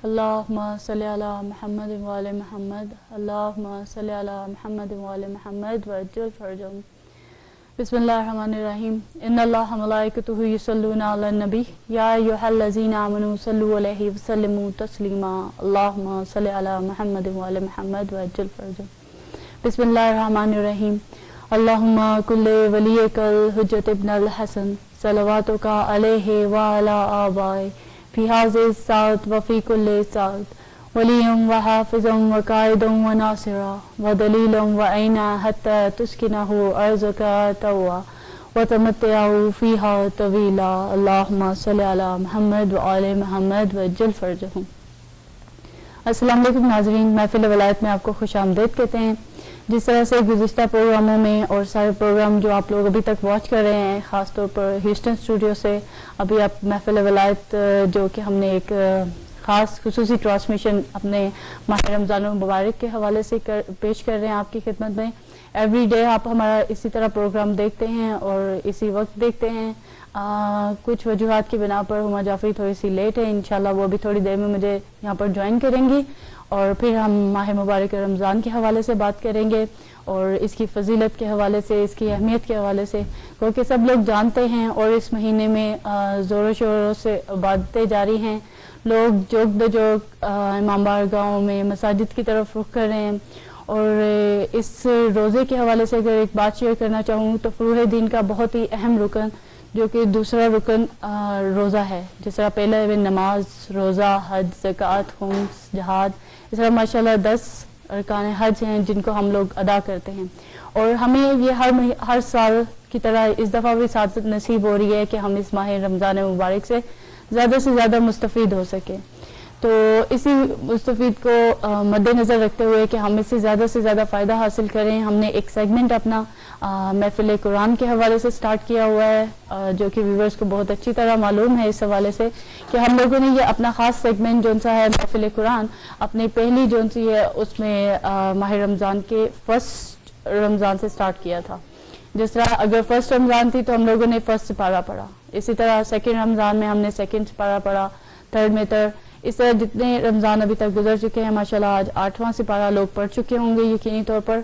اللہم صلی علی محمد وآل محمد اللہم صلی علی محمد وآل محمد وعجل فرجهم. بسم اللہ الرحمن الرحیم. ان اللہ ملائکتہ یصلون علی النبی یا ایھا الذین آمنوا صلوا علیہ وسلموا تسلیما. اللہم صلی علی محمد وآل محمد وعجل فرجهم. بسم اللہ الرحمن الرحیم. اللہم کل ولیک الحجۃ ابن الحسن صلواتک علیہ وعلی آبائہ فی ہذہ الساعۃ وفی کل ساعۃ ولیا وحافظا وقائدا وناصرا ودلیلا وعینا حتی تسکنہ ارضک طوعا وتمتعہ فیہا طویلا. اللہم صلی علی محمد وآل محمد وعجل فرجہم. السلام علیکم ناظرین، محفل ولایت میں آپ کو خوش آمدید کہتے ہیں. جس طرح سے گزشتہ پروگراموں میں اور سارے پروگرام جو آپ لوگ ابھی تک واچ کر رہے ہیں، خاص طور پر ہیوسٹن اسٹوڈیو سے، ابھی آپ محفل ولایت جو کہ ہم نے ایک خاص خصوصی ٹرانسمیشن اپنے ماہ رمضان المبارک کے حوالے سے پیش کر رہے ہیں آپ کی خدمت میں. ایوری ڈے آپ ہمارا اسی طرح پروگرام دیکھتے ہیں اور اسی وقت دیکھتے ہیں. کچھ وجوہات کی بنا پر ہما جعفری تھوڑی سی لیٹ ہے، انشاءاللہ وہ بھی تھوڑی دیر میں مجھے یہاں پر جوائن کریں گی اور پھر ہم ماہ مبارک رمضان کے حوالے سے بات کریں گے اور اس کی فضیلت کے حوالے سے، اس کی اہمیت کے حوالے سے، کیونکہ سب لوگ جانتے ہیں اور اس مہینے میں زور و شوروں سے عبادتیں جاری ہیں. لوگ جوک بجوک امام بارگاہوں میں مساجد کی طرف رخ کر رہے ہیں. اور اس روزے کے حوالے سے اگر ایک بات شیئر کرنا چاہوں تو فروع دین کا بہت ہی اہم رکن جو کہ دوسرا رکن روزہ ہے. جس طرح پہلا ہے نماز، روزہ، حج، زکوٰۃ، خمس، جہاد، اس طرح ماشاءاللہ 10 ارکان حج ہیں جن کو ہم لوگ ادا کرتے ہیں. اور ہمیں یہ ہر سال کی طرح اس دفعہ بھی سعادت نصیب ہو رہی ہے کہ ہم اس ماہ رمضان مبارک سے زیادہ مستفید ہو سکیں. تو اسی مستفید کو مد نظر رکھتے ہوئے کہ ہم اس سے زیادہ فائدہ حاصل کریں، ہم نے ایک سیگمنٹ اپنا محفل قرآن کے حوالے سے سٹارٹ کیا ہوا ہے، جو کہ ویورز کو بہت اچھی طرح معلوم ہے اس حوالے سے کہ ہم لوگوں نے یہ اپنا خاص سیگمنٹ جون سا ہے محفل قرآن اپنی پہلی جون سی ہے اس میں ماہ رمضان کے فرسٹ رمضان سے سٹارٹ کیا تھا. جس طرح اگر فرسٹ رمضان تھی تو ہم لوگوں نے فرسٹ سپارہ پڑھا، اسی طرح سیکنڈ رمضان میں ہم نے سیکنڈ سپارہ پڑھا، تھرڈ میں تھرڈ، اس طرح جتنے رمضان ابھی تک گزر چکے ہیں ماشاءاللہ آج 8واں سپارہ لوگ پڑھ چکے ہوں گے یقینی طور پر.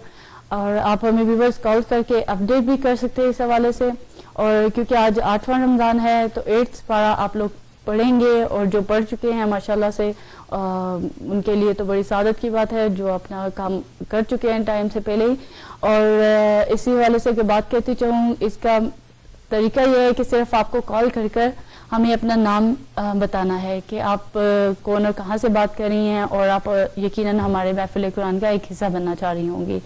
اور آپ ہمیں ویورز کال کر کے اپڈیٹ بھی کر سکتے ہیں اس حوالے سے. اور کیونکہ آج 8واں رمضان ہے تو 8 سپارہ آپ لوگ پڑھیں گے اور جو پڑھ چکے ہیں ماشاءاللہ سے ان کے لیے تو بڑی سعادت کی بات ہے جو اپنا کام کر چکے ہیں ٹائم سے پہلے ہی. اور اسی حوالے سے کہ بات کرتی چاہوں، اس کا طریقہ یہ ہے کہ صرف آپ کو کال کر ہمیں اپنا نام بتانا ہے کہ آپ کون اور کہاں سے بات کر رہی ہیں اور آپ یقیناً ہمارے محفل قرآن کا ایک حصہ بننا چاہ رہی ہوں گی.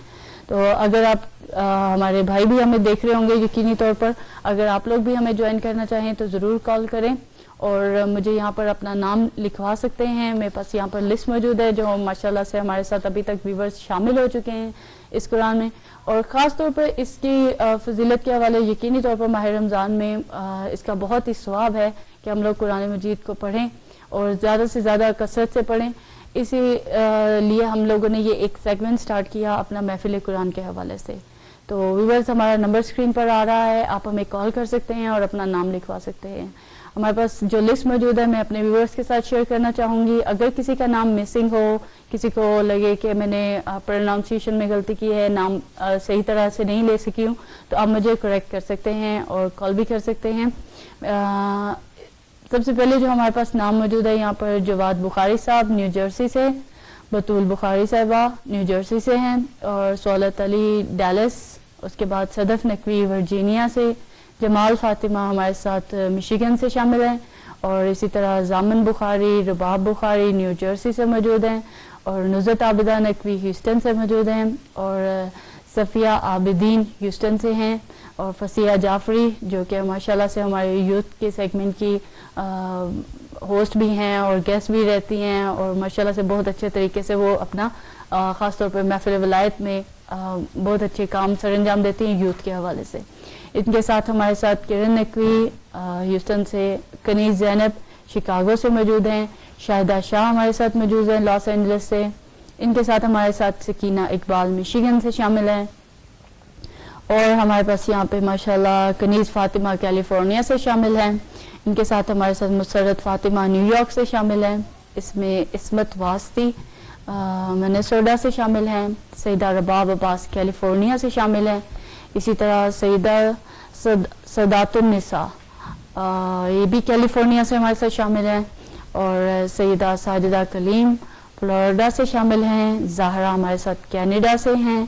تو اگر آپ ہمارے بھائی بھی ہمیں دیکھ رہے ہوں گے یقینی طور پر، اگر آپ لوگ بھی ہمیں جوائن کرنا چاہیں تو ضرور کال کریں اور مجھے یہاں پر اپنا نام لکھوا سکتے ہیں. میرے پاس یہاں پر لسٹ موجود ہے جو ماشاءاللہ سے ہمارے ساتھ ابھی تک ویورز شامل ہو چکے ہیں اس قرآن میں. اور خاص طور پر اس کی فضیلت کے حوالے یقینی طور پر ماہ رمضان میں اس کا بہت ہی ثواب ہے کہ ہم لوگ قرآن مجید کو پڑھیں اور زیادہ سے زیادہ کثرت سے پڑھیں. اسی لیے ہم لوگوں نے یہ ایک سیگمنٹ سٹارٹ کیا اپنا محفل قرآن کے حوالے سے. تو ویورز ہمارا نمبر اسکرین پر آ رہا ہے، آپ ہمیں کال کر سکتے ہیں اور اپنا نام لکھوا سکتے ہیں. ہمارے پاس جو لسٹ موجود ہے میں اپنے ویورز کے ساتھ شیئر کرنا چاہوں گی. اگر کسی کا نام مسنگ ہو، کسی کو لگے کہ میں نے پروناؤنسیشن میں غلطی کی ہے، نام صحیح طرح سے نہیں لے سکی ہوں، تو آپ مجھے کریکٹ کر سکتے ہیں اور کال بھی کر سکتے ہیں. سب سے پہلے جو ہمارے پاس نام موجود ہے یہاں پر جواد بخاری صاحب نیو جرسی سے، بطول بخاری صاحبہ نیو جرسی سے ہیں، اور سولت علی ڈیلس، اس کے بعد صدف نقوی ورجینیا سے، جمال فاطمہ ہمارے ساتھ مشیگن سے شامل ہیں، اور اسی طرح زامن بخاری، رباب بخاری نیو جرسی سے موجود ہیں، اور نزت عابدہ نقوی ہیوسٹن سے موجود ہیں، اور صفیہ عابدین ہیوسٹن سے ہیں، اور فصیحہ جعفری جو کہ ماشاءاللہ سے ہمارے یوتھ کے سیگمنٹ کی ہوسٹ بھی ہیں اور گیسٹ بھی رہتی ہیں، اور ماشاءاللہ سے بہت اچھے طریقے سے وہ اپنا خاص طور پر محفل ولایت میں بہت اچھے کام سر انجام دیتی ہیں یوتھ کے حوالے سے. ان کے ساتھ ہمارے ساتھ کرن نقوی ہیوسٹن سے، کنیز زینب شکاگو سے موجود ہیں، شاہدہ شاہ ہمارے ساتھ موجود ہیں لاس اینجلس سے. ان کے ساتھ ہمارے ساتھ سکینہ اقبال مشیگن سے شامل ہیں، اور ہمارے پاس یہاں پہ ماشاءاللہ کنیز فاطمہ کیلیفورنیا سے شامل ہیں. ان کے ساتھ ہمارے ساتھ مسرت فاطمہ نیو یارک سے شامل ہیں، اس میں عصمت واسطی منیسوٹا سے شامل ہیں، سیدہ رباب عباس کیلیفورنیا سے شامل ہیں، اسی طرح سیدہ سادات النساء یہ بھی کیلیفورنیا سے ہمارے ساتھ شامل ہیں، اور سیدہ ساجدہ کلیم فلوریڈا سے شامل ہیں، زہرا ہمارے ساتھ کینیڈا سے ہیں،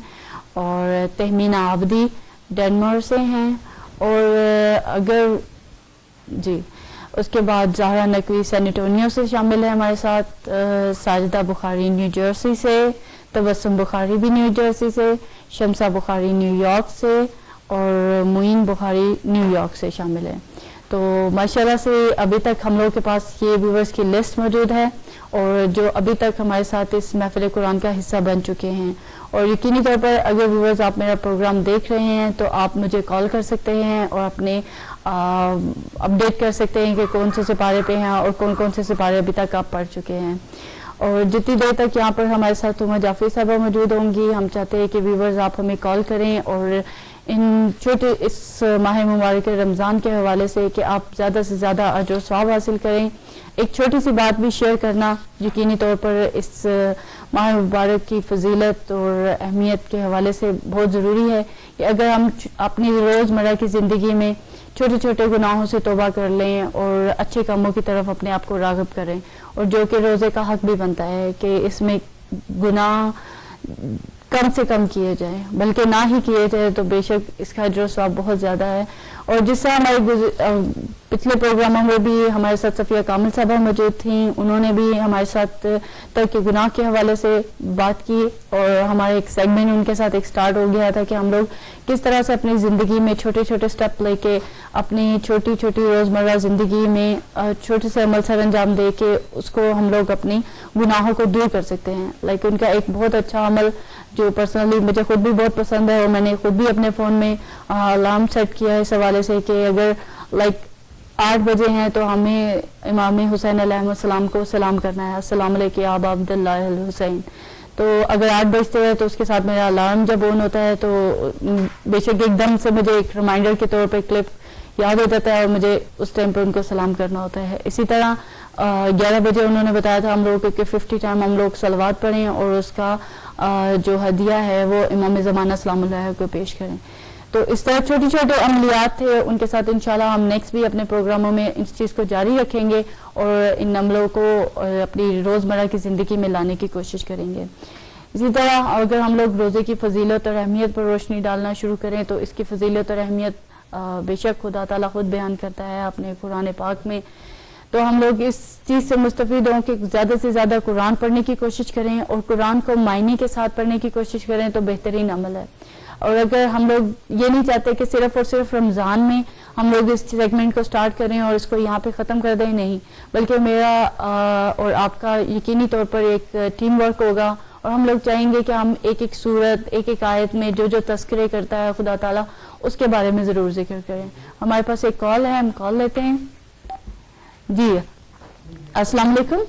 اور تہمینہ عابدی ڈینمار سے ہیں، اور اگر جی اس کے بعد زہرا نقوی سین انٹونیو سے شامل ہے ہمارے ساتھ، ساجدہ بخاری نیو جرسی سے، تبسم بخاری بھی نیو جرسی سے، شمسہ بخاری نیو یارک سے، اور معین بخاری نیو یارک سے شامل ہیں۔ تو ماشاءاللہ سے ابھی تک ہم لوگوں کے پاس یہ ویورز کی لسٹ موجود ہے، اور جو ابھی تک ہمارے ساتھ اس محفل قرآن کا حصہ بن چکے ہیں، اور یقینی طور پر اگر ویورز آپ میرا پروگرام دیکھ رہے ہیں تو آپ مجھے کال کر سکتے ہیں اور اپنے اپڈیٹ کر سکتے ہیں کہ کون سے سپارے پہ ہیں اور کون کون سے سپارے ابھی تک آپ پڑھ چکے ہیں۔ اور جتنی دیر تک یہاں پر ہمارے ساتھ عمر جعفری صاحبہ موجود ہوں گی، ہم چاہتے ہیں کہ ویورز آپ ہمیں کال کریں، اور ان چھوٹے اس ماہ مبارک رمضان کے حوالے سے کہ آپ زیادہ سے زیادہ اجر و ثواب حاصل کریں۔ ایک چھوٹی سی بات بھی شیئر کرنا یقینی طور پر اس ماہ مبارک کی فضیلت اور اہمیت کے حوالے سے بہت ضروری ہے کہ اگر ہم اپنی روزمرہ کی زندگی میں چھوٹے چھوٹے گناہوں سے توبہ کر لیں اور اچھے کاموں کی طرف اپنے آپ کو راغب کریں، اور جو کہ روزے کا حق بھی بنتا ہے کہ اس میں گناہ کم سے کم کیے جائیں، بلکہ نہ ہی کیے جائیں، تو بے شک اس کا اجر و ثواب بہت زیادہ ہے۔ اور جس سے ہمارے پچھلے پروگراموں میں بھی ہمارے ساتھ صفیہ کامل صاحبہ موجود تھیں، انہوں نے بھی ہمارے ساتھ ترک گناہ کے حوالے سے بات کی، اور ہمارے ایک سیگمنٹ ان کے ساتھ ایک سٹارٹ ہو گیا تھا کہ ہم لوگ کس طرح سے اپنی زندگی میں چھوٹے چھوٹے سٹیپ لے کے اپنی چھوٹی چھوٹی روزمرہ زندگی میں چھوٹے سے عمل سر انجام دے کے اس کو ہم لوگ اپنی گناہوں کو دور کر سکتے ہیں۔ لائک ان کا ایک بہت اچھا عمل جو پرسنلی مجھے خود بھی بہت پسند ہے، اور میں نے خود بھی اپنے فون میں الارم سیٹ کیا ہے اس حوالے سے کہ اگر لائک 8 بجے ہیں تو ہمیں امام حسین علیہ السلام کو سلام کرنا ہے، السلام علیکم یا ابا عبداللہ الحسین۔ تو اگر 8 بجتے ہیں تو اس کے ساتھ میرا الارم جب آن ہوتا ہے تو بے شک ایک دم سے مجھے ایک ریمائنڈر کے طور پہ کلپ یاد ہو جاتا ہے، اور مجھے اس ٹائم پہ ان کو سلام کرنا ہوتا ہے۔ اسی طرح 11 بجے انہوں نے بتایا تھا ہم لوگوں کہ 50 ٹائم ہم لوگ صلوات پڑھیں اور اس کا جو ہدیہ ہے وہ امام زمانہ سلام اللہ کو پیش کریں۔ تو اس طرح چھوٹے چھوٹے عملیات تھے، ان کے ساتھ انشاءاللہ ہم نیکسٹ بھی اپنے پروگراموں میں اس چیز کو جاری رکھیں گے اور ان عملوں کو اپنی روزمرہ کی زندگی میں لانے کی کوشش کریں گے۔ اسی طرح اگر ہم لوگ روزے کی فضیلت اور اہمیت پر روشنی ڈالنا شروع کریں تو اس کی فضیلت اور اہمیت بے شک خدا تعالیٰ خود بیان کرتا ہے اپنے قرآن پاک میں۔ تو ہم لوگ اس چیز سے مستفید ہوں کہ زیادہ سے زیادہ قرآن پڑھنے کی کوشش کریں، اور قرآن کو معنی کے ساتھ پڑھنے کی کوشش کریں تو بہترین عمل ہے۔ اور اگر ہم لوگ یہ نہیں چاہتے کہ صرف اور صرف رمضان میں ہم لوگ اس سیگمنٹ کو سٹارٹ کریں اور اس کو یہاں پہ ختم کر دیں، نہیں، بلکہ میرا اور آپ کا یقینی طور پر ایک ٹیم ورک ہوگا، اور ہم لوگ چاہیں گے کہ ہم ایک ایک سورت ایک ایک آیت میں جو جو تذکرے کرتا ہے خدا تعالیٰ اس کے بارے میں ضرور ذکر کریں۔ ہمارے پاس ایک کال ہے، ہم کال لیتے ہیں۔ جی السلام علیکم۔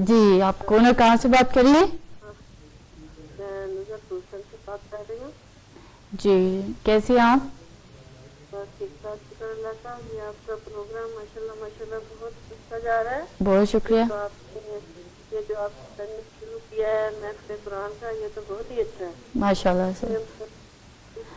جی آپ کون اور کہاں سے بات کر رہی ہیں؟ جی کیسے ہیں آپ؟ آپ کا پروگرام ماشاءاللہ ماشاءاللہ بہت اچھا جا رہا ہے، بہت شکریہ۔ یہ جو آپ نے شروع کیا ہے محفل قرآن کا، یہ تو بہت ہی اچھا ہے ماشاءاللہ سے۔ اس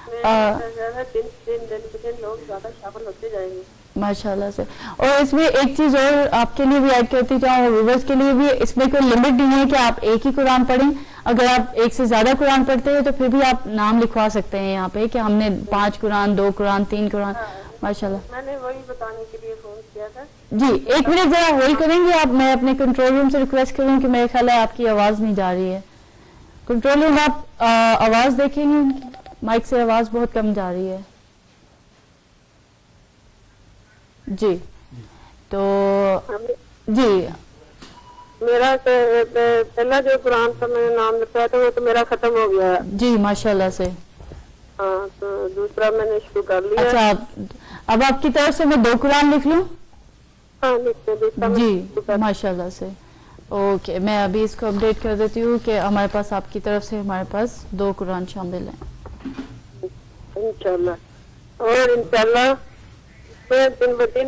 میں دن پہ دن لوگ زیادہ شامل ہوتے جائیں گے ماشاءاللہ سے۔ اور اس میں ایک چیز اور آپ کے لیے بھی ایڈ کرتی جاؤں اور ویورز کے لیے بھی، اس میں کوئی لمٹ نہیں ہے کہ آپ ایک ہی قرآن پڑھیں۔ اگر آپ ایک سے زیادہ قرآن پڑھتے ہیں تو پھر بھی آپ نام لکھوا سکتے ہیں یہاں پہ کہ ہم نے 5 قرآن 2 قرآن 3 قرآن۔ ماشاءاللہ میں نے وہی بتانے کے لیے فون کیا تھا۔ جی ایک منٹ ذرا ہولڈ کریں گے آپ، میں اپنے کنٹرول روم سے ریکویسٹ کروں کہ میرے خیال ہے آپ کی آواز نہیں جا رہی ہے۔ کنٹرول روم آپ آواز دیکھیں گے، مائک سے آواز بہت کم جا رہی ہے۔ جی تو جی میرا پہلا جو قرآن کا میں نے نام لکھا تھا وہ تو میرا ختم ہو گیا ہے۔ جی ماشاءاللہ سے۔ ہاں تو دوسرا میں نے شروع کر لیا۔ اچھا اب آپ کی طرف سے میں 2 قرآن لکھ لوں؟ ہاں لکھ لیں۔ جی ماشاءاللہ سے۔ اوکے میں ابھی اس کو اپڈیٹ کر دیتی ہوں کہ ہمارے پاس آپ کی طرف سے ہمارے پاس 2 قرآن شامل ہیں انشاءاللہ۔ اور انشاءاللہ میں دن بدن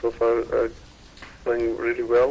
so far going really well।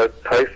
28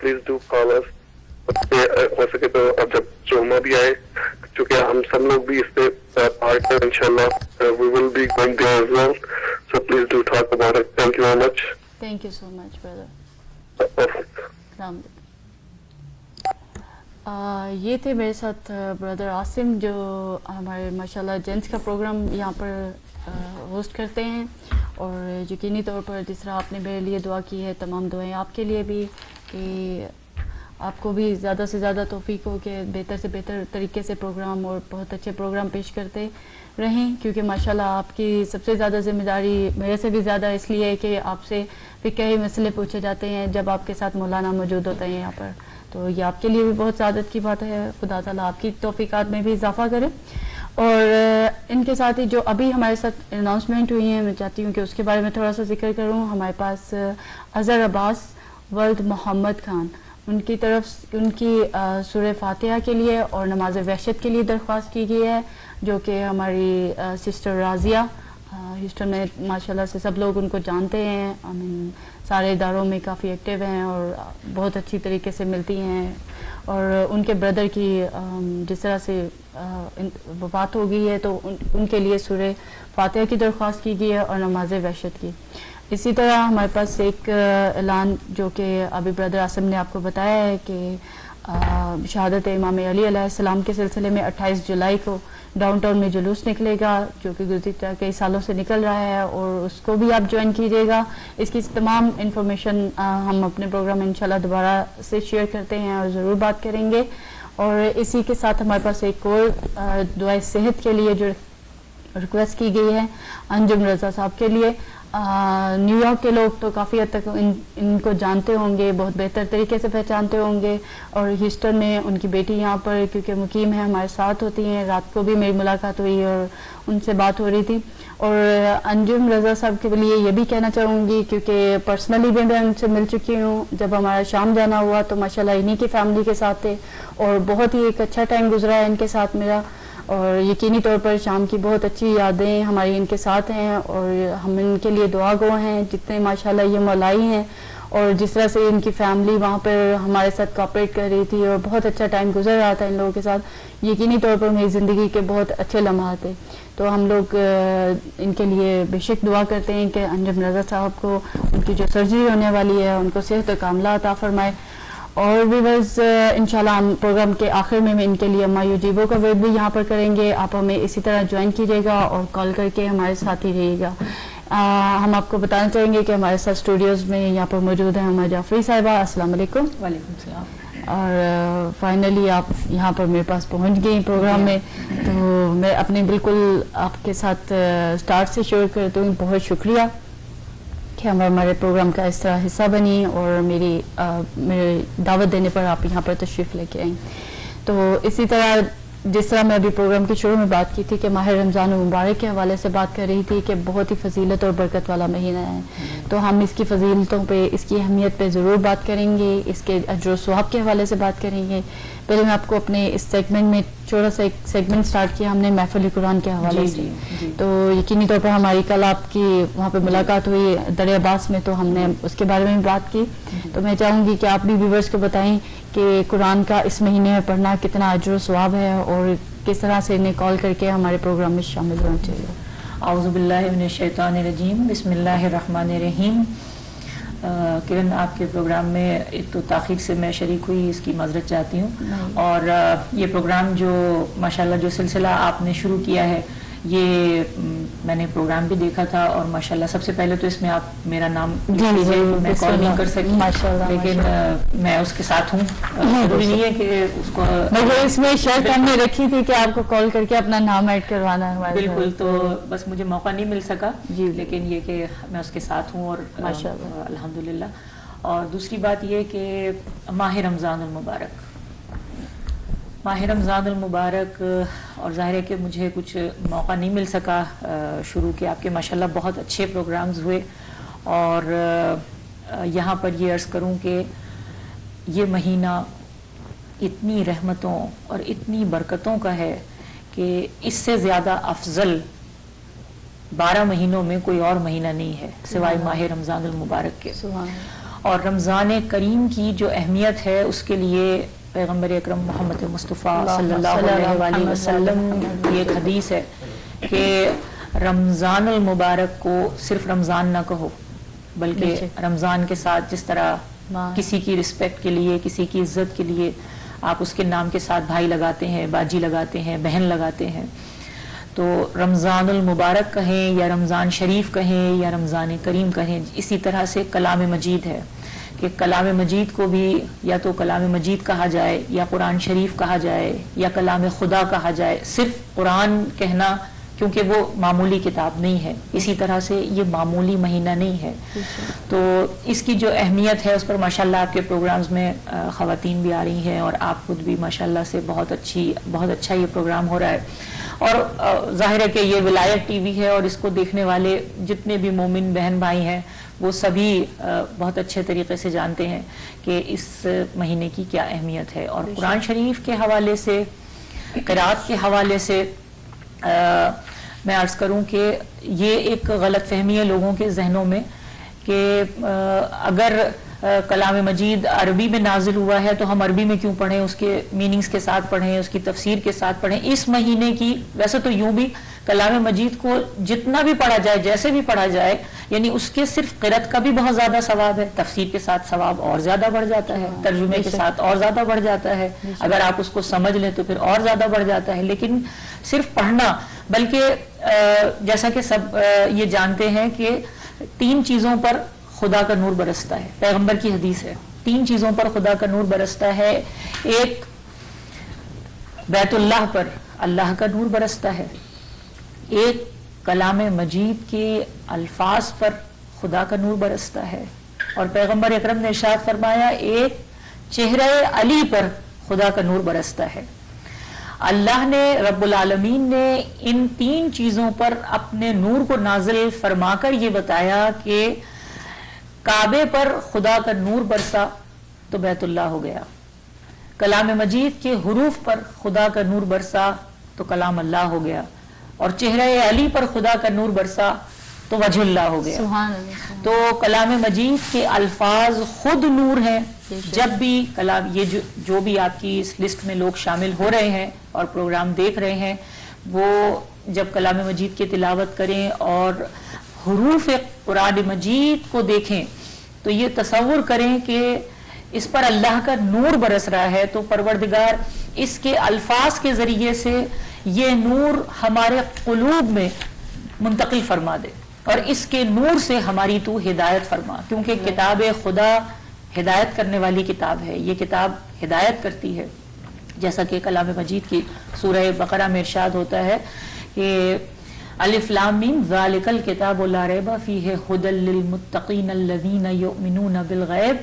please do call us. ہو سکے تو اب جب جمعہ بھی آئے, چونکہ ہم سب لوگ بھی اس پہ پارٹ ہیں انشاءاللہ, we will be going there as well, so please do talk about it. Thank you very much. Thank you so much, brother. السلام علیکم. یہ تھے میرے ساتھ بردر عاصم جو ہمارے ماشاءاللہ جینٹس کا پروگرام یہاں پر ہوسٹ کرتے ہیں, اور یقینی طور پر جس طرح آپ نے میرے لیے دعا کی ہے, تمام دعائیں آپ کے لیے بھی کہ آپ کو بھی زیادہ سے زیادہ توفیق ہو کہ بہتر سے بہتر طریقے سے پروگرام اور بہت اچھے پروگرام پیش کرتے رہیں, کیونکہ ماشاءاللہ آپ کی سب سے زیادہ ذمہ داری میرے سے بھی زیادہ اس لیے ہے کہ آپ سے فقہی مسئلے پوچھے جاتے ہیں جب آپ کے ساتھ مولانا موجود ہوتے ہیں یہاں پر, تو یہ آپ کے لیے بھی بہت سعادت کی بات ہے. خدا تعالیٰ آپ کی توفیقات میں بھی اضافہ کرے. اور ان کے ساتھ ہی جو ابھی ہمارے ساتھ اناؤنسمنٹ ہوئی ہیں, میں چاہتی ہوں کہ اس کے بارے میں تھوڑا سا ذکر کروں. ہمارے پاس اظہر عباس ولد محمد خان, ان کی طرف ان کی سورہ فاتحہ کے لیے اور نماز وحشت کے لیے درخواست کی گئی ہے, جو کہ ہماری سسٹر راضیہ ہیوسٹن میں ماشاءاللہ سے سب لوگ ان کو جانتے ہیں, سارے اداروں میں کافی ایکٹیو ہیں اور بہت اچھی طریقے سے ملتی ہیں. اور ان کے بردر کی جس طرح سے وفات ہو گئی ہے تو ان کے لیے سورہ فاتحہ کی درخواست کی گئی ہے اور نماز وحشت کی. اسی طرح ہمارے پاس ایک اعلان جو کہ ابھی بردر عاصم نے آپ کو بتایا ہے کہ شہادت امام علی علیہ السلام کے سلسلے میں 28 جولائی کو ڈاؤن ٹاؤن میں جلوس نکلے گا, جو کہ گزشتہ کئی سالوں سے نکل رہا ہے, اور اس کو بھی آپ جوائن کیجیے گا. اس کی تمام انفارمیشن ہم اپنے پروگرام میں انشاءاللہ دوبارہ سے شیئر کرتے ہیں اور ضرور بات کریں گے. اور اسی کے ساتھ ہمارے پاس ایک اور دعائے صحت کے لیے جو ریکویسٹ کی گئی ہے انجم رضا صاحب کے لیے. نیو یارک کے لوگ تو کافی حد تک ان کو جانتے ہوں گے, بہت بہتر طریقے سے پہچانتے ہوں گے, اور ہیوسٹن میں ان کی بیٹی یہاں پر کیونکہ مقیم ہے ہمارے ساتھ ہوتی ہیں. رات کو بھی میری ملاقات ہوئی اور ان سے بات ہو رہی تھی. اور انجم رضا صاحب کے لیے یہ بھی کہنا چاہوں گی کیونکہ پرسنلی بھی میں ان سے مل چکی ہوں. جب ہمارا شام جانا ہوا تو ماشاءاللہ انہی کی فیملی کے ساتھ تھے اور بہت ہی ایک اچھا ٹائم گزرا ہے ان کے ساتھ میرا, اور یقینی طور پر شام کی بہت اچھی یادیں ہماری ان کے ساتھ ہیں, اور ہم ان کے لیے دعا گو ہیں جتنے ماشاءاللہ یہ مولائی ہیں. اور جس طرح سے ان کی فیملی وہاں پر ہمارے ساتھ کوآپریٹ کر رہی تھی اور بہت اچھا ٹائم گزر رہا تھا ان لوگوں کے ساتھ, یقینی طور پر میری زندگی کے بہت اچھے لمحات ہیں. تو ہم لوگ ان کے لیے بے شک دعا کرتے ہیں کہ انجم رضا صاحب کو ان کی جو سرجری ہونے والی ہے ان کو صحت و کاملہ عطا فرمائے. اور ویورز انشاءاللہ ہم پروگرام کے آخر میں ان کے لیے اما یوجیبو کا ورد بھی یہاں پر کریں گے. آپ ہمیں اسی طرح جوائن کیجیے گا اور کال کر کے ہمارے ساتھ ہی رہیے گا. ہم آپ کو بتانا چاہیں گے کہ ہمارے ساتھ اسٹوڈیوز میں یہاں پر موجود ہیں ہمارا جعفری صاحبہ. السلام علیکم. وعلیکم السلام. اور فائنلی آپ یہاں پر میرے پاس پہنچ گئی پروگرام میں, تو میں اپنے بالکل آپ کے ساتھ اسٹارٹ سے شیئر کرتی ہوں. بہت شکریہ کہ ہمارے پروگرام کا اس طرح حصہ بنی اور میرے دعوت دینے پر آپ یہاں پر تشریف لے کے آئیں. تو اسی طرح جس طرح میں ابھی پروگرام کے شروع میں بات کی تھی کہ ماہ رمضان المبارک کے حوالے سے بات کر رہی تھی کہ بہت ہی فضیلت اور برکت والا مہینہ ہے, تو ہم اس کی فضیلتوں پہ, اس کی اہمیت پہ ضرور بات کریں گے, اس کے اجر و ثواب کے حوالے سے بات کریں گے. پہلے میں آپ کو اپنے اس سیگمنٹ میں چھوٹا سا ایک سیگمنٹ سٹارٹ کیا ہم نے محفل قرآن کے حوالے سے. تو یقینی طور پر ہماری کل آپ کی وہاں پہ ملاقات ہوئی دریا عباس میں, تو ہم نے اس کے بارے میں بھی بات کی. تو میں چاہوں گی کہ آپ بھی ویورز کو بتائیں کہ قرآن کا اس مہینے میں پڑھنا کتنا اجر و ثواب ہے اور کس طرح سے انہیں کال کر کے ہمارے پروگرام میں شامل ہونا چاہیے. اعوذ باللہ من الشیطان الرجیم, بسم اللہ الرحمن الرحیم. کرن آپ کے پروگرام میں ایک تو تاخیر سے میں شریک ہوئی, اس کی معذرت چاہتی ہوں. اور یہ پروگرام جو ماشاءاللہ جو سلسلہ آپ نے شروع کیا ہے یہ میں نے پروگرام بھی دیکھا تھا, اور ماشاءاللہ سب سے پہلے تو اس میں آپ میرا نام میں کال نہیں کر سکی, لیکن میں اس کے ساتھ ہوں. ضروری نہیں ہے کہ اس کو اس میں شرط ہم نے رکھی تھی کہ آپ کو کال کر کے اپنا نام ایڈ کروانا ہے. بالکل, تو بس مجھے موقع نہیں مل سکا, لیکن یہ کہ میں اس کے ساتھ ہوں اور ماشاءاللہ الحمدللہ. اور دوسری بات یہ کہ ماہ رمضان المبارک, ماہ رمضان المبارک, اور ظاہر ہے کہ مجھے کچھ موقع نہیں مل سکا شروع کے. آپ کے ماشاءاللہ بہت اچھے پروگرامز ہوئے, اور یہاں پر یہ عرض کروں کہ یہ مہینہ اتنی رحمتوں اور اتنی برکتوں کا ہے کہ اس سے زیادہ افضل 12 مہینوں میں کوئی اور مہینہ نہیں ہے سوائے ماہ رمضان المبارک کے. اور رمضان کریم کی جو اہمیت ہے اس کے لیے پیغمبر اکرم محمد مصطفیٰ صلی اللہ علیہ وسلم کی ایک حدیث ہے کہ رمضان المبارک کو صرف رمضان نہ کہو، بلکہ رمضان کے ساتھ جس طرح کسی کی رسپیکٹ کے لیے، کسی کی عزت کے لیے آپ اس کے نام کے ساتھ بھائی لگاتے ہیں، باجی لگاتے ہیں، بہن لگاتے ہیں، تو رمضان المبارک کہیں یا رمضان شریف کہیں یا رمضان کریم کہیں، اسی طرح سے کلام مجید ہے کہ کلام مجید کو بھی یا تو کلام مجید کہا جائے یا قرآن شریف کہا جائے یا کلام خدا کہا جائے. صرف قرآن کہنا کیونکہ وہ معمولی کتاب نہیں ہے، اسی طرح سے یہ معمولی مہینہ نہیں ہے. تو اس کی جو اہمیت ہے اس پر ماشاءاللہ آپ کے پروگرامز میں خواتین بھی آ رہی ہیں اور آپ خود بھی ماشاءاللہ سے بہت اچھا یہ پروگرام ہو رہا ہے. اور ظاہر ہے کہ یہ ولایت ٹی وی ہے اور اس کو دیکھنے والے جتنے بھی مومن بہن بھائی ہیں وہ سبھی بہت اچھے طریقے سے جانتے ہیں کہ اس مہینے کی کیا اہمیت ہے. اور قرآن شریف کے حوالے سے، قرات کے حوالے سے میں عرض کروں کہ یہ ایک غلط فہمی ہے لوگوں کے ذہنوں میں کہ اگر کلام مجید عربی میں نازل ہوا ہے تو ہم عربی میں کیوں پڑھیں، اس کے میننگز کے ساتھ پڑھیں، اس کی تفسیر کے ساتھ پڑھیں. اس مہینے کی ویسے تو یوں بھی کلام مجید کو جتنا بھی پڑھا جائے، جیسے بھی پڑھا جائے، یعنی اس کے صرف قرأت کا بھی بہت زیادہ ثواب ہے، تفسیر کے ساتھ ثواب اور زیادہ بڑھ جاتا ہے، ترجمے کے ساتھ اور زیادہ بڑھ جاتا ہے، اگر آپ اس کو سمجھ لیں تو پھر اور زیادہ بڑھ جاتا ہے. لیکن صرف پڑھنا، بلکہ جیسا کہ سب یہ جانتے ہیں کہ 3 چیزوں پر خدا کا نور برستا ہے. پیغمبر کی حدیث ہے 3 چیزوں پر خدا کا نور برستا ہے. ایک بیت اللہ پر اللہ کا نور برستا ہے، ایک کلام مجید کے الفاظ پر خدا کا نور برستا ہے، اور پیغمبر اکرم نے ارشاد فرمایا ایک چہرہ علی پر خدا کا نور برستا ہے. اللہ نے رب العالمین نے ان 3 چیزوں پر اپنے نور کو نازل فرما کر یہ بتایا کہ کعبے پر خدا کا نور برسا تو بیت اللہ ہو گیا، کلام مجید کے حروف پر خدا کا نور برسا تو کلام اللہ ہو گیا، اور چہرہ علی پر خدا کا نور برسا تو وجہ اللہ ہو گیا. سبحان اللہ. تو کلام مجید کے الفاظ خود نور ہیں. جب بھی کلام، یہ جو بھی آپ کی اس لسٹ میں لوگ شامل ہو رہے ہیں اور پروگرام دیکھ رہے ہیں، وہ جب کلام مجید کی تلاوت کریں اور حروف قرآن مجید کو دیکھیں تو یہ تصور کریں کہ اس پر اللہ کا نور برس رہا ہے، تو پروردگار اس کے الفاظ کے ذریعے سے یہ نور ہمارے قلوب میں منتقل فرما دے، اور اس کے نور سے ہماری تو ہدایت فرما، کیونکہ کتاب خدا ہدایت کرنے والی کتاب ہے. یہ کتاب ہدایت کرتی ہے، جیسا کہ کلام مجید کی سورہ بقرہ میں ارشاد ہوتا ہے کہ الف لام میم ذالک الکتاب لا ریب فیہ ھدی للمتقین الذین یؤمنون بالغیب،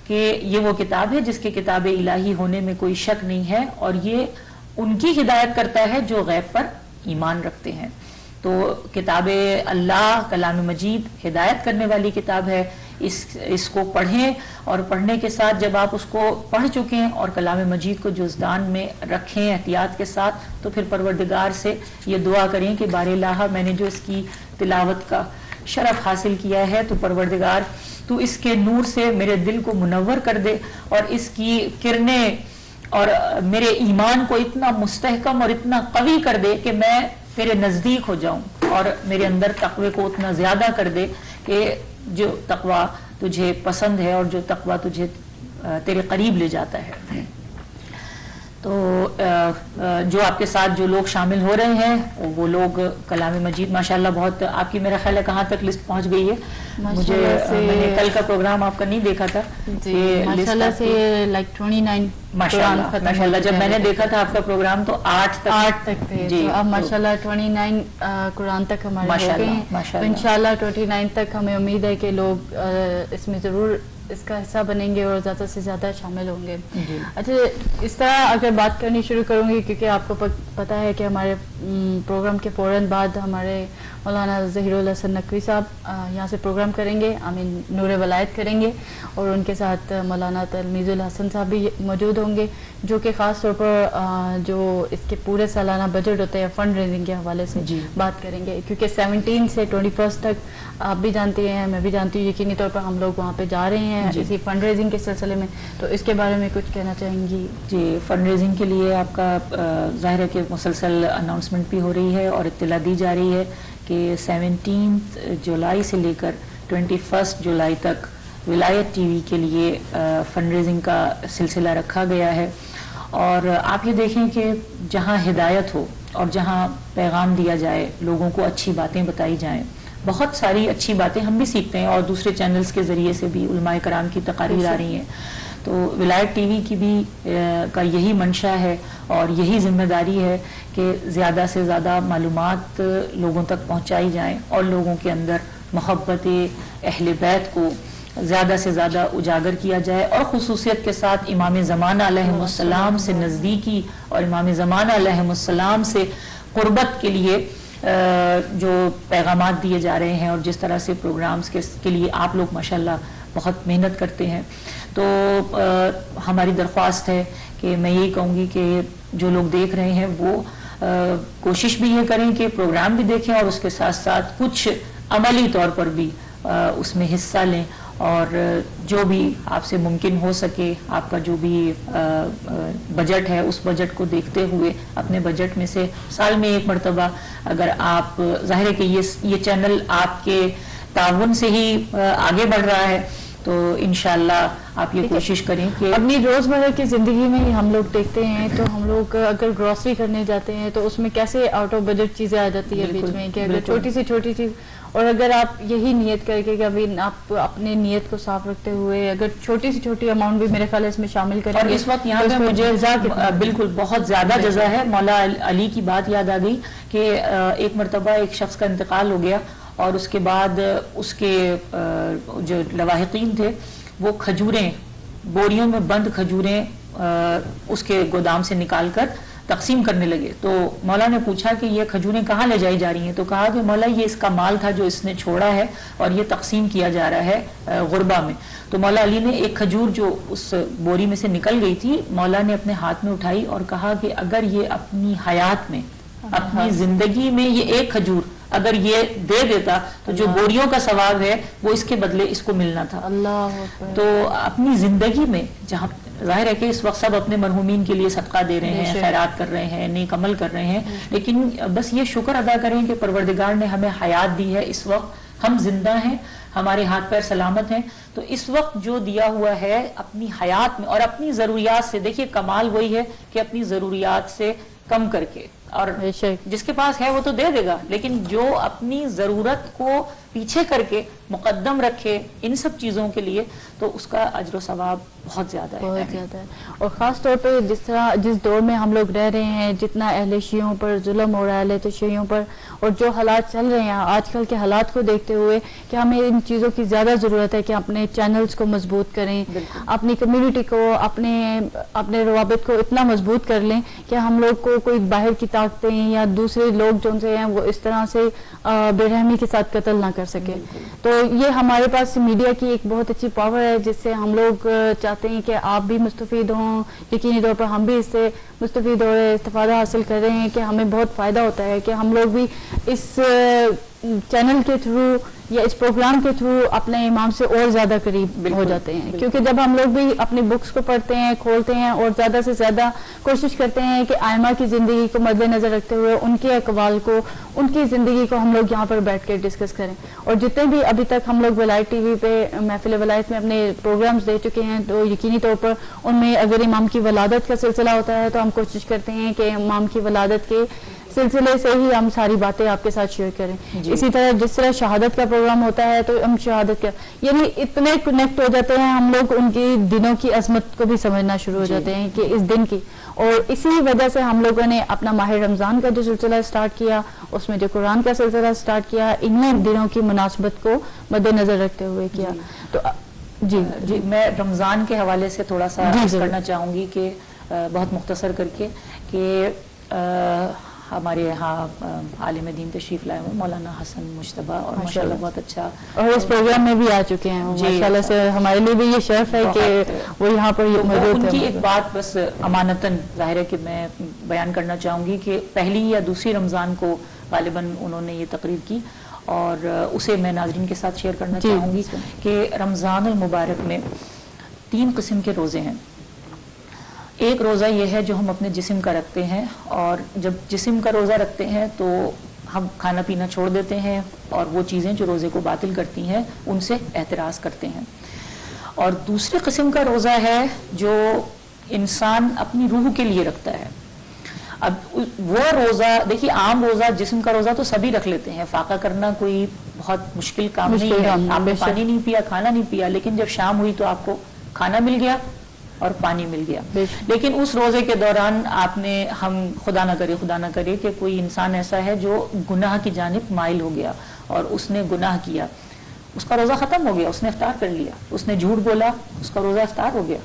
کہ یہ وہ کتاب ہے جس کے کتاب الہی ہونے میں کوئی شک نہیں ہے، اور یہ ان کی ہدایت کرتا ہے جو غیب پر ایمان رکھتے ہیں. تو کتاب اللہ، کلام مجید ہدایت کرنے والی کتاب ہے. اس کو پڑھیں، اور پڑھنے کے ساتھ جب آپ اس کو پڑھ چکیں اور کلام مجید کو جزدان میں رکھیں احتیاط کے ساتھ، تو پھر پروردگار سے یہ دعا کریں کہ بار الہ میں نے جو اس کی تلاوت کا شرف حاصل کیا ہے، تو پروردگار تو اس کے نور سے میرے دل کو منور کر دے، اور اس کی کرنیں اور میرے ایمان کو اتنا مستحکم اور اتنا قوی کر دے کہ میں تیرے نزدیک ہو جاؤں، اور میرے اندر تقوی کو اتنا زیادہ کر دے کہ جو تقوی تجھے پسند ہے اور جو تقوی تجھے تیرے قریب لے جاتا ہے. تو جو آپ کے ساتھ جو لوگ شامل ہو رہے ہیں وہ لوگ کلام مجید ماشاءاللہ بہت، آپ کی میرا خیال ہے کہاں تک لسٹ پہنچ گئی ہے؟ مجھے میں نے کل کا پروگرام آپ کا نہیں دیکھا تھا. ماشاءاللہ سے لائک 29 ماشاءاللہ جب میں نے دیکھا تھا آپ کا پروگرام تو 8 تک تھے. جی اب ماشاءاللہ 29 قرآن تک ہمارے ہو گئے ہیں. انشاءاللہ 29 تک ہمیں امید ہے کہ لوگ اس میں ضرور اس کا حصہ بنیں گے اور زیادہ سے زیادہ شامل ہوں گے. اچھا، اس طرح اگر بات کرنی شروع کروں گی، کیونکہ آپ کو پتہ ہے کہ ہمارے پروگرام کے فوراً بعد ہمارے مولانا ظہیر الحسن نقوی صاحب یہاں سے پروگرام کریں گے، آمین نور ولایت کریں گے، اور ان کے ساتھ مولانا تلمیذ الحسن صاحب بھی موجود ہوں گے، جو کہ خاص طور پر جو اس کے پورے سالانہ بجٹ ہوتے ہیں فنڈ ریزنگ کے حوالے سے بات کریں گے، کیونکہ 17 سے 21 تک آپ بھی جانتی ہیں, میں بھی جانتی ہوں, یقینی طور پر ہم لوگ وہاں پہ جا رہے ہیں اسی فنڈ ریزنگ کے سلسلے میں, تو اس کے بارے میں کچھ کہنا چاہیں گی؟ جی, فنڈ ریزنگ کے لیے آپ کا ظاہر ہے کہ مسلسل اناؤنسمنٹ بھی ہو رہی ہے اور اطلاع دی جا رہی ہے کہ 17 جولائی سے لے کر 21 جولائی تک ولایت ٹی وی کے لیے فنڈ ریزنگ کا سلسلہ رکھا گیا ہے. اور آپ یہ دیکھیں کہ جہاں ہدایت ہو اور جہاں پیغام دیا جائے, لوگوں کو اچھی باتیں بتائی جائیں, بہت ساری اچھی باتیں ہم بھی سیکھتے ہیں اور دوسرے چینلز کے ذریعے سے بھی علماء کرام کی تقاریر آ رہی ہیں. تو ولایت ٹی وی کی بھی کا یہی منشا ہے اور یہی ذمہ داری ہے کہ زیادہ سے زیادہ معلومات لوگوں تک پہنچائی جائیں اور لوگوں کے اندر محبت اہل بیت کو زیادہ سے زیادہ اجاگر کیا جائے, اور خصوصیت کے ساتھ امام زمانہ علیہ السلام سے نزدیکی اور امام زمانہ علیہ السلام سے قربت کے لیے جو پیغامات دیے جا رہے ہیں اور جس طرح سے پروگرامز کے لیے آپ لوگ ماشاءاللہ بہت محنت کرتے ہیں. تو ہماری درخواست ہے کہ میں یہی کہوں گی کہ جو لوگ دیکھ رہے ہیں وہ کوشش بھی یہ کریں کہ پروگرام بھی دیکھیں اور اس کے ساتھ ساتھ کچھ عملی طور پر بھی اس میں حصہ لیں, اور جو بھی آپ سے ممکن ہو سکے آپ کا جو بھی بجٹ ہے اس بجٹ کو دیکھتے ہوئے اپنے بجٹ میں سے سال میں ایک مرتبہ, اگر آپ ظاہر ہے کہ یہ چینل آپ کے تعاون سے ہی آگے بڑھ رہا ہے, تو انشاءاللہ آپ یہ کوشش کریں کہ اپنی روزمرہ کی زندگی میں ہی ہم لوگ دیکھتے ہیں تو ہم لوگ اگر گروسری کرنے جاتے ہیں تو اس میں کیسے آؤٹ آف بجٹ چیزیں آ جاتی ہے بیچ میں, کہ اگر چھوٹی سی چھوٹی چیز, اور اگر آپ یہی نیت کر کے کہ ابھی آپ اپنے نیت کو صاف رکھتے ہوئے اگر چھوٹی سی چھوٹی اماؤنٹ بھی میرے خیال ہے اس میں شامل کریں, اور اس وقت یہاں پہ مجھے بالکل بہت زیادہ جزا ہے. مولا علی کی بات یاد آ گئی کہ ایک مرتبہ ایک شخص کا انتقال ہو گیا اور اس کے بعد اس کے جو لواحقین تھے وہ کھجوریں, بوریوں میں بند کھجوریں اس کے گودام سے نکال کر تقسیم کرنے لگے. تو مولا نے پوچھا کہ یہ کھجوریں کہاں لے جائی جا رہی ہیں؟ تو کہا کہ مولا یہ اس کا مال تھا جو اس نے چھوڑا ہے اور یہ تقسیم کیا جا رہا ہے غربا میں. تو مولا علی نے ایک کھجور جو اس بوری میں سے نکل گئی تھی مولا نے اپنے ہاتھ میں اٹھائی اور کہا کہ اگر یہ اپنی حیات میں اپنی زندگی میں یہ ایک کھجور اگر یہ دے دیتا تو جو بوریوں کا ثواب ہے وہ اس کے بدلے اس کو ملنا تھا. تو اپنی زندگی میں جہاں ظاہر ہے کہ اس وقت سب اپنے مرحومین کے لیے صدقہ دے رہے ہیں, خیرات کر رہے ہیں, نیک عمل کر رہے ہیں, لیکن بس یہ شکر ادا کریں کہ پروردگار نے ہمیں حیات دی ہے, اس وقت ہم زندہ ہیں, ہمارے ہاتھ پیر سلامت ہیں, تو اس وقت جو دیا ہوا ہے اپنی حیات میں اور اپنی ضروریات سے, دیکھیے کمال وہی ہے کہ اپنی ضروریات سے کم کر کے, اور جس کے پاس ہے وہ تو دے دے گا, لیکن جو اپنی ضرورت کو پیچھے کر کے مقدم رکھے ان سب چیزوں کے لیے تو اس کا اجر و ثواب بہت زیادہ ہے. اور خاص طور پہ جس دور میں ہم لوگ رہ رہے ہیں, جتنا اہل شیعوں پر ظلم ہو رہا ہے, اہل شیعوں پر, اور جو حالات چل رہے ہیں آج کل کے حالات کو دیکھتے ہوئے کہ ہمیں ان چیزوں کی زیادہ ضرورت ہے کہ اپنے چینلز کو مضبوط کریں, اپنی کمیونٹی کو, اپنے روابط کو اتنا مضبوط کر لیں کہ ہم لوگ کو کوئی باہر کی طاقتیں یا دوسرے لوگ جو ان سے ہیں وہ اس طرح سے بے رحمی کے ساتھ قتل نہ کر سکے. تو یہ ہمارے پاس میڈیا کی ایک بہت اچھی پاور ہے جس سے ہم لوگ چاہتے ہیں کہ آپ بھی مستفید ہوں, یقینی طور پر ہم بھی اس سے مستفید ہو رہے, استفادہ حاصل کر رہے ہیں کہ ہمیں بہت فائدہ ہوتا ہے کہ ہم لوگ بھی اس چینل کے تھرو یا اس پروگرام کے تھرو اپنے امام سے اور زیادہ قریب ہو جاتے ہیں, کیونکہ جب ہم لوگ بھی اپنی بکس کو پڑھتے ہیں, کھولتے ہیں اور زیادہ سے زیادہ کوشش کرتے ہیں کہ آئمہ کی زندگی کو مد نظر رکھتے ہوئے ان کے اقوال کو, ان کی زندگی کو ہم لوگ یہاں پر بیٹھ کے ڈسکس کریں. اور جتنے بھی ابھی تک ہم لوگ ولایت ٹی وی پہ محفل ولایت میں اپنے پروگرامز دے چکے ہیں تو یقینی طور پر ان میں اگر امام کی ولادت کا سلسلہ ہوتا ہے تو ہم کوشش کرتے ہیں کہ امام کی ولادت کے سلسلے سے ہی ہم ساری باتیں آپ کے ساتھ شیئر کریں. اسی طرح جس طرح شہادت کا پروگرام ہوتا ہے تو ہم شہادت کا یعنی اتنے کنیکٹ ہو جاتے ہیں ہم لوگ ان کی دنوں کی عظمت کو بھی سمجھنا شروع ہو جاتے ہیں کہ اس دن کی, اور اسی وجہ سے ہم لوگوں نے اپنا ماہ رمضان کا جو سلسلہ سٹارٹ کیا, اس میں جو قرآن کا سلسلہ سٹارٹ کیا, انہیں دنوں کی مناسبت کو مد نظر رکھتے ہوئے کیا. تو جی میں رمضان کے حوالے سے تھوڑا سا کرنا چاہوں گی کہ بہت مختصر کر کے کہ ہمارے یہاں عالم دین تشریف لائے ہوئے مولانا حسن مجتبیٰ اور ماشاءاللہ بہت اچھا, اور اس پروگرام میں بھی آ چکے ہیں ماشاءاللہ سے, ہمارے لیے بھی یہ شرف ہے کہ وہ یہاں پر موجود ہیں. ان کی ایک بات بس امانتاً ظاہر ہے کہ میں بیان کرنا چاہوں گی کہ پہلی یا دوسری رمضان کو غالباً انہوں نے یہ تقریر کی اور اسے میں ناظرین کے ساتھ شیئر کرنا چاہوں گی کہ رمضان المبارک میں 3 قسم کے روزے ہیں. ایک روزہ یہ ہے جو ہم اپنے جسم کا رکھتے ہیں، اور جب جسم کا روزہ رکھتے ہیں تو ہم کھانا پینا چھوڑ دیتے ہیں اور وہ چیزیں جو روزے کو باطل کرتی ہیں ان سے احتراز کرتے ہیں. اور دوسری قسم کا روزہ ہے جو انسان اپنی روح کے لیے رکھتا ہے. اب وہ روزہ دیکھیے، عام روزہ جسم کا روزہ تو سبھی رکھ لیتے ہیں، فاقہ کرنا کوئی بہت مشکل کام نہیں ہے. آپ نے پانی نہیں پیا، کھانا نہیں پیا، لیکن جب شام ہوئی تو آپ کو کھانا مل گیا اور پانی مل گیا. لیکن اس روزے کے دوران ہم خدا نہ کرے کہ کوئی انسان ایسا ہے جو گناہ کی جانب مائل ہو گیا اور اس نے گناہ کیا، اس کا روزہ ختم ہو گیا، اس نے افطار کر لیا. اس نے جھوٹ بولا، اس کا روزہ افطار ہو گیا.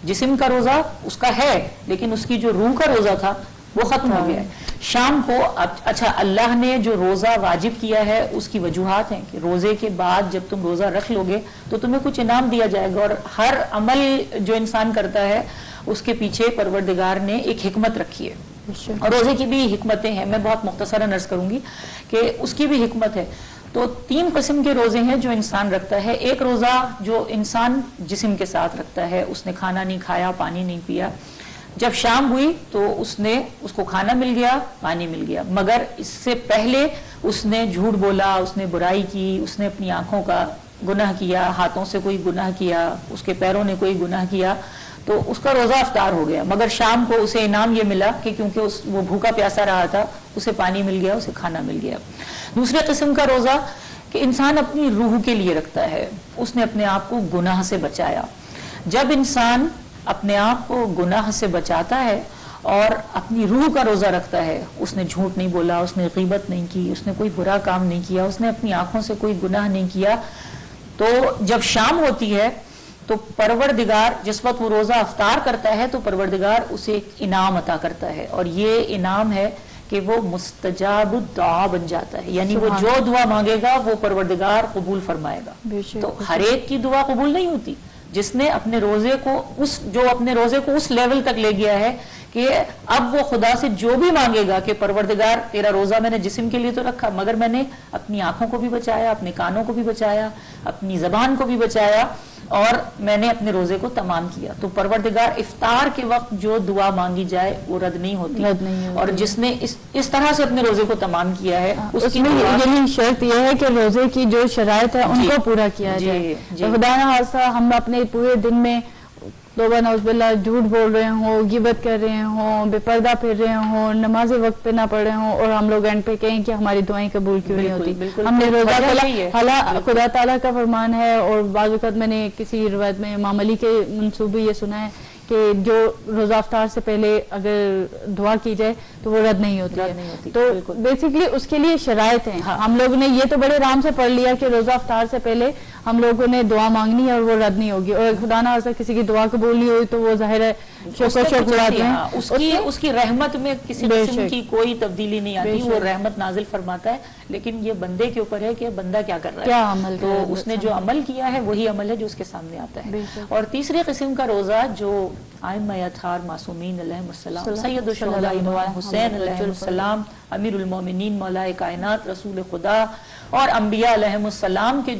جسم کا روزہ اس کا ہے لیکن اس کی جو روح کا روزہ تھا وہ ختم ہو گیا ہے. شام کو اچھا، اللہ نے جو روزہ واجب کیا ہے اس کی وجوہات ہیں کہ روزے کے بعد جب تم روزہ رکھ لو گے تو تمہیں کچھ انعام دیا جائے گا، اور ہر عمل جو انسان کرتا ہے اس کے پیچھے پروردگار نے ایک حکمت رکھی ہے. اور روزے کی بھی حکمتیں ہیں، میں بہت مختصراً عرض کروں گی کہ اس کی بھی حکمت ہے. تو 3 قسم کے روزے ہیں جو انسان رکھتا ہے. ایک روزہ جو انسان جسم کے ساتھ رکھتا ہے، اس نے کھانا نہیں کھایا، پانی نہیں پیا، جب شام ہوئی تو اس کو کھانا مل گیا، پانی مل گیا، مگر اس سے پہلے اس نے جھوٹ بولا، اس نے برائی کی، اس نے اپنی آنکھوں کا گناہ کیا، ہاتھوں سے کوئی گناہ کیا، اس کے پیروں نے کوئی گناہ کیا، تو اس کا روزہ افطار ہو گیا. مگر شام کو اسے انعام یہ ملا کہ کیونکہ وہ بھوکا پیاسا رہا تھا، اسے پانی مل گیا، اسے کھانا مل گیا. دوسرے قسم کا روزہ کہ انسان اپنی روح کے لیے رکھتا ہے، اس نے اپنے آپ کو گناہ سے بچایا. جب انسان اپنے آپ کو گناہ سے بچاتا ہے اور اپنی روح کا روزہ رکھتا ہے، اس نے جھوٹ نہیں بولا، اس نے غیبت نہیں کی، اس نے کوئی برا کام نہیں کیا، اس نے اپنی آنکھوں سے کوئی گناہ نہیں کیا، تو جب شام ہوتی ہے تو پروردگار جس وقت وہ روزہ افطار کرتا ہے تو پروردگار اسے ایک انعام عطا کرتا ہے، اور یہ انعام ہے کہ وہ مستجاب الدعا بن جاتا ہے. یعنی وہ جو دعا مانگے گا وہ پروردگار قبول فرمائے گا. تو ہر ایک کی دعا قبول نہیں ہوتی. جس نے اپنے روزے کو اس لیول تک لے گیا ہے کہ اب وہ خدا سے جو بھی مانگے گا کہ پروردگار تیرا روزہ میں نے جسم کے لیے تو رکھا، مگر میں نے اپنی آنکھوں کو بھی بچایا، اپنے کانوں کو بھی بچایا، اپنی زبان کو بھی بچایا، اور میں نے اپنے روزے کو تمام کیا. تو پروردگار افطار کے وقت جو دعا مانگی جائے وہ رد نہیں ہوتی. اور جس نے اس طرح سے اپنے روزے کو تمام کیا ہے اس میں یہی شرط یہ ہے کہ روزے کی جو شرائط ہے ان کو پورا کیا جائے. خدا نہ خواستہ ہم اپنے پورے دن میں توبہ نعوذ باللہ جھوٹ بول رہے ہوں، غیبت کر رہے ہوں، بے پردہ پھر رہے ہوں، نماز وقت پہ نہ پڑھ رہے ہوں، اور ہم لوگ اینڈ پہ کہیں کہ ہماری دعائیں قبول کیوں نہیں ہوتی. ہم نے روزہ خدا تعالیٰ کا فرمان ہے، اور بعض اوقات میں نے کسی روایت میں امام علی کے منصوبے یہ سنا ہے کہ جو روزہ افطار سے پہلے اگر دعا کی جائے تو وہ رد نہیں ہوتی ہے. تو بیسیکلی اس کے لیے شرائط ہیں. ہم لوگوں نے یہ تو بڑے آرام سے پڑھ لیا کہ روزہ افطار سے پہلے ہم لوگوں نے دعا مانگنی ہے اور وہ رد نہیں ہوگی، اور خدا نہ خواستہ کسی کی دعا قبول نہیں ہوئی تو وہ ظاہر ہے اس کی رحمت میں کسی قسم کی کوئی تبدیلی نہیں آتی. وہ رحمت نازل فرماتا ہے، لیکن یہ بندے کے اوپر ہے کہ بندہ کیا کر رہا ہے. تو اس نے جو عمل کیا ہے وہی عمل ہے جو اس کے سامنے آتا ہے. اور تیسری قسم کا روزہ جو ائمہ اطہار معصومین علیہم السلام، سید الشہداء امام حسین علیہ السلام، امیر المومنین مولا کائنات رسول خدا، اور انبیاء علیہم السلام کے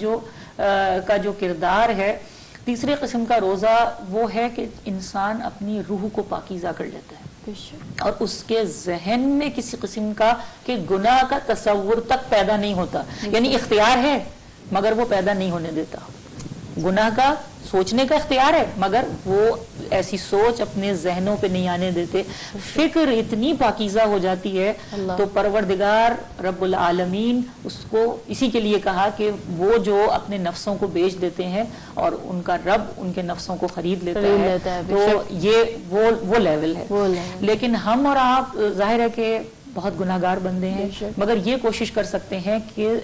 کا جو کردار ہے، تیسرے قسم کا روزہ وہ ہے کہ انسان اپنی روح کو پاکیزہ کر لیتا ہے اور اس کے ذہن میں کسی قسم کا کہ گناہ کا تصور تک پیدا نہیں ہوتا. یعنی اختیار ہے مگر وہ پیدا نہیں ہونے دیتا. گناہ کا سوچنے کا اختیار ہے مگر وہ ایسی سوچ اپنے ذہنوں پہ نہیں آنے دیتے. فکر اتنی پاکیزہ ہو جاتی ہے تو پروردگار رب العالمین اس کو اسی کے لیے کہا کہ وہ جو اپنے نفسوں کو بیچ دیتے ہیں اور ان کا رب ان کے نفسوں کو خرید لیتا ہے. تو یہ وہ لیول ہے. لیکن ہم اور آپ ظاہر ہے کہ بہت گناہ گار بندے ہیں، مگر یہ کوشش کر سکتے ہیں کہ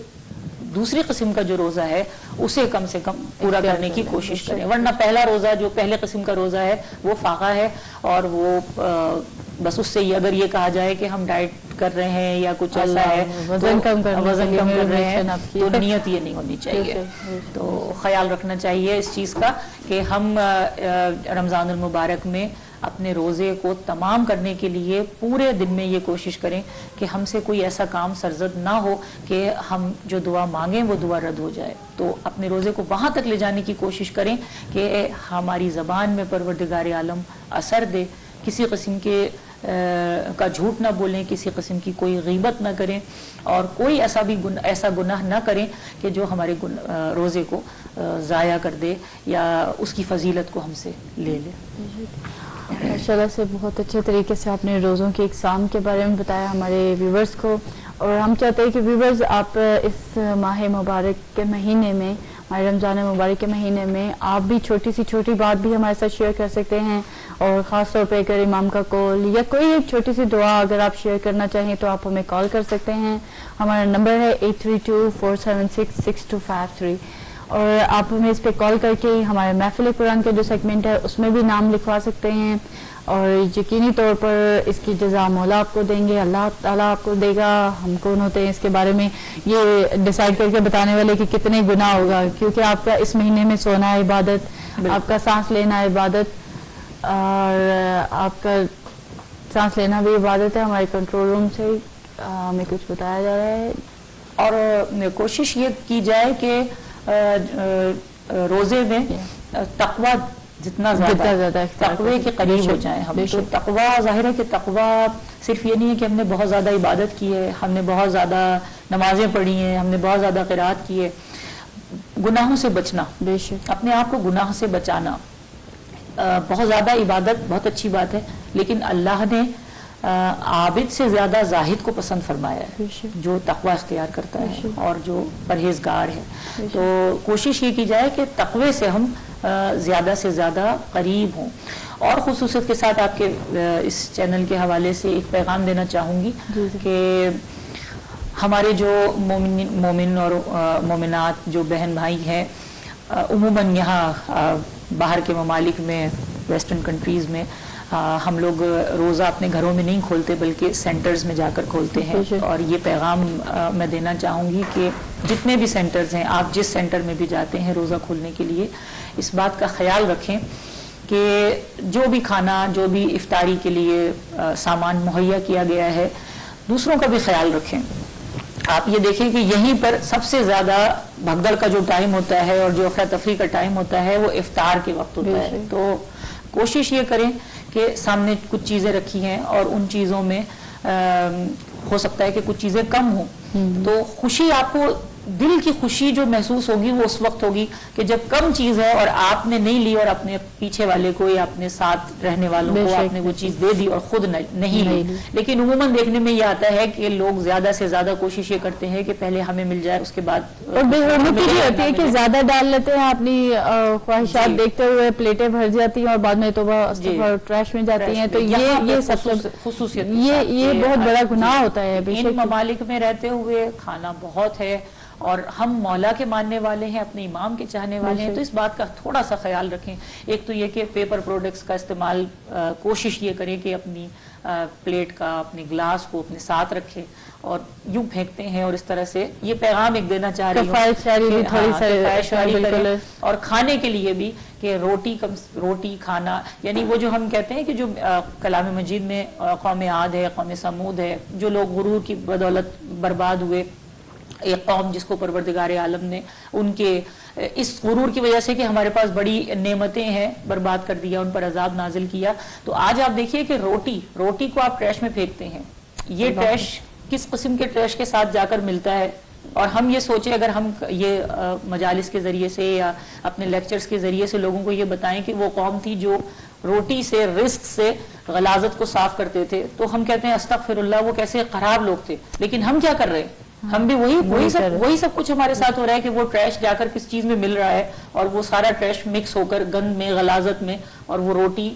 دوسری قسم کا جو روزہ ہے اسے کم سے کم پورا کرنے کی کوشش کریں. ورنہ پہلا روزہ جو پہلے قسم کا روزہ ہے وہ فاقہ ہے، اور وہ بس اس سے اگر یہ کہا جائے کہ ہم ڈائٹ کر رہے ہیں یا کچھ ایسا ہے وزن کم کر رہے ہیں تو نیت یہ نہیں ہونی چاہیے. تو خیال رکھنا چاہیے اس چیز کا کہ ہم رمضان المبارک میں اپنے روزے کو تمام کرنے کے لیے پورے دن میں یہ کوشش کریں کہ ہم سے کوئی ایسا کام سرزد نہ ہو کہ ہم جو دعا مانگیں وہ دعا رد ہو جائے. تو اپنے روزے کو وہاں تک لے جانے کی کوشش کریں کہ ہماری زبان میں پروردگار عالم اثر دے, کسی قسم کے کا جھوٹ نہ بولیں, کسی قسم کی کوئی غیبت نہ کریں, اور کوئی ایسا گناہ نہ کریں کہ جو ہمارے روزے کو ضائع کر دے یا اس کی فضیلت کو ہم سے لے لے. ماشاءاللہ سے بہت اچھے طریقے سے آپ نے روزوں کی اقسام کے بارے میں بتایا ہمارے ویورز کو, اور ہم چاہتے ہیں کہ ویورز آپ اس ماہ مبارک کے مہینے میں, ماہ رمضان مبارک کے مہینے میں آپ بھی چھوٹی بات بھی ہمارے ساتھ شیئر کر سکتے ہیں, اور خاص طور پہ اگر امام کا کال یا کوئی ایک چھوٹی سی دعا اگر آپ شیئر کرنا چاہیں تو آپ ہمیں کال کر سکتے ہیں. ہمارا نمبر ہے 8324766253, اور آپ ہمیں اس پہ کال کر کے ہمارے محفل قرآن کا جو سیگمنٹ ہے اس میں بھی نام لکھوا سکتے ہیں, اور یقینی طور پر اس کی جزا مولا آپ کو دیں گے, اللہ تعالیٰ آپ کو دے گا. ہم کون ہوتے ہیں اس کے بارے میں یہ ڈیسائیڈ کر کے بتانے والے کہ کتنے گناہ ہوگا, کیونکہ آپ کا اس مہینے میں سونا عبادت, آپ کا سانس لینا عبادت, اور آپ کا سانس لینا بھی عبادت ہے. ہمارے کنٹرول روم سے ہمیں کچھ بتایا جا رہا ہے, اور کوشش یہ کی جائے کہ روزے میں تقویٰ جتنا زیادہ تقوی کے قریب ہو جائیں ہم. تو تقویٰ ظاہر ہے کہ تقویٰ صرف یہ نہیں ہے کہ ہم نے بہت زیادہ عبادت کی ہے, ہم نے بہت زیادہ نمازیں پڑھی ہیں, ہم نے بہت زیادہ قرات کی ہے. گناہوں سے بچنا, بے شک اپنے آپ کو گناہ سے بچانا, بہت زیادہ عبادت بہت اچھی بات ہے, لیکن اللہ نے عابد سے زیادہ زاہد کو پسند فرمایا ہے, جو تقوی اختیار کرتا ہے اور جو پرہیزگار ہے. تو کوشش یہ کی جائے کہ تقوی سے ہم زیادہ سے زیادہ قریب ہوں. اور خصوصیت کے ساتھ آپ کے اس چینل کے حوالے سے ایک پیغام دینا چاہوں گی کہ ہمارے جو مومن اور مومنات جو بہن بھائی ہیں, عموماً یہاں باہر کے ممالک میں, ویسٹرن کنٹریز میں, ہم لوگ روزہ اپنے گھروں میں نہیں کھولتے بلکہ سینٹرز میں جا کر کھولتے ہیں. اور یہ پیغام میں دینا چاہوں گی کہ جتنے بھی سینٹرز ہیں, آپ جس سینٹر میں بھی جاتے ہیں روزہ کھولنے کے لیے, اس بات کا خیال رکھیں کہ جو بھی کھانا, جو بھی افطاری کے لیے سامان مہیا کیا گیا ہے, دوسروں کا بھی خیال رکھیں. آپ یہ دیکھیں کہ یہیں پر سب سے زیادہ بھگدڑ کا جو ٹائم ہوتا ہے اور جو افراتفری کا ٹائم ہوتا ہے وہ افطار کے وقت ہوتا ہے. تو کوشش یہ کریں کہ سامنے کچھ چیزیں رکھی ہیں اور ان چیزوں میں ہو سکتا ہے کہ کچھ چیزیں کم ہوں, تو خوشی آپ کو, دل کی خوشی جو محسوس ہوگی وہ اس وقت ہوگی کہ جب کم چیز ہے اور آپ نے نہیں لی اور اپنے پیچھے والے کو یا اپنے ساتھ رہنے والوں کو آپ نے وہ چیز دے دی اور خود نہیں لی. لیکن عموماً دیکھنے میں یہ آتا ہے کہ لوگ زیادہ سے زیادہ کوشش یہ کرتے ہیں کہ پہلے ہمیں مل جائے, اس کے بعد ہوتی ہے کہ زیادہ ڈال لیتے ہیں, اپنی خواہشات دیکھتے ہوئے پلیٹیں بھر جاتی ہیں اور بعد میں تو ٹریش میں جاتی ہیں. تو یہ سب خصوصیت, یہ بہت بڑا گناہ ہوتا ہے. ان ممالک میں رہتے ہوئے کھانا بہت ہے, اور ہم مولا کے ماننے والے ہیں, اپنے امام کے چاہنے والے ہیں, تو اس بات کا تھوڑا سا خیال رکھیں. ایک تو یہ کہ پیپر پروڈکٹس کا استعمال, کوشش یہ کریں کہ اپنی پلیٹ کا, اپنے گلاس کو اپنے ساتھ رکھیں, اور یوں پھینکتے ہیں. اور اس طرح سے یہ پیغام ایک دینا چاہ رہی ہوں. اور کھانے کے لیے بھی کہ روٹی کھانا, یعنی وہ جو ہم کہتے ہیں کہ جو کلام مجید میں قوم عاد ہے, قوم سمود ہے, جو لوگ غرور کی بدولت برباد ہوئے, ایک قوم جس کو پروردگار عالم نے ان کے اس غرور کی وجہ سے کہ ہمارے پاس بڑی نعمتیں ہیں برباد کر دیا, ان پر عذاب نازل کیا. تو آج آپ دیکھیے کہ روٹی کو آپ ٹریش میں پھینکتے ہیں. یہ ٹریش کس قسم کے ٹریش کے ساتھ جا کر ملتا ہے, اور ہم یہ سوچیں اگر ہم یہ مجالس کے ذریعے سے یا اپنے لیکچرز کے ذریعے سے لوگوں کو یہ بتائیں کہ وہ قوم تھی جو روٹی سے, رزق سے غلاظت کو صاف کرتے تھے, تو ہم کہتے ہیں استغفر اللہ, وہ کیسے خراب لوگ تھے. لیکن ہم کیا کر رہے ہیں, ہم بھی وہی سب کچھ ہمارے ساتھ ہو رہا ہے کہ وہ ٹریش جا کر کس چیز میں مل رہا ہے, اور وہ سارا ٹریش مکس ہو کر گند میں, غلاظت میں, اور وہ روٹی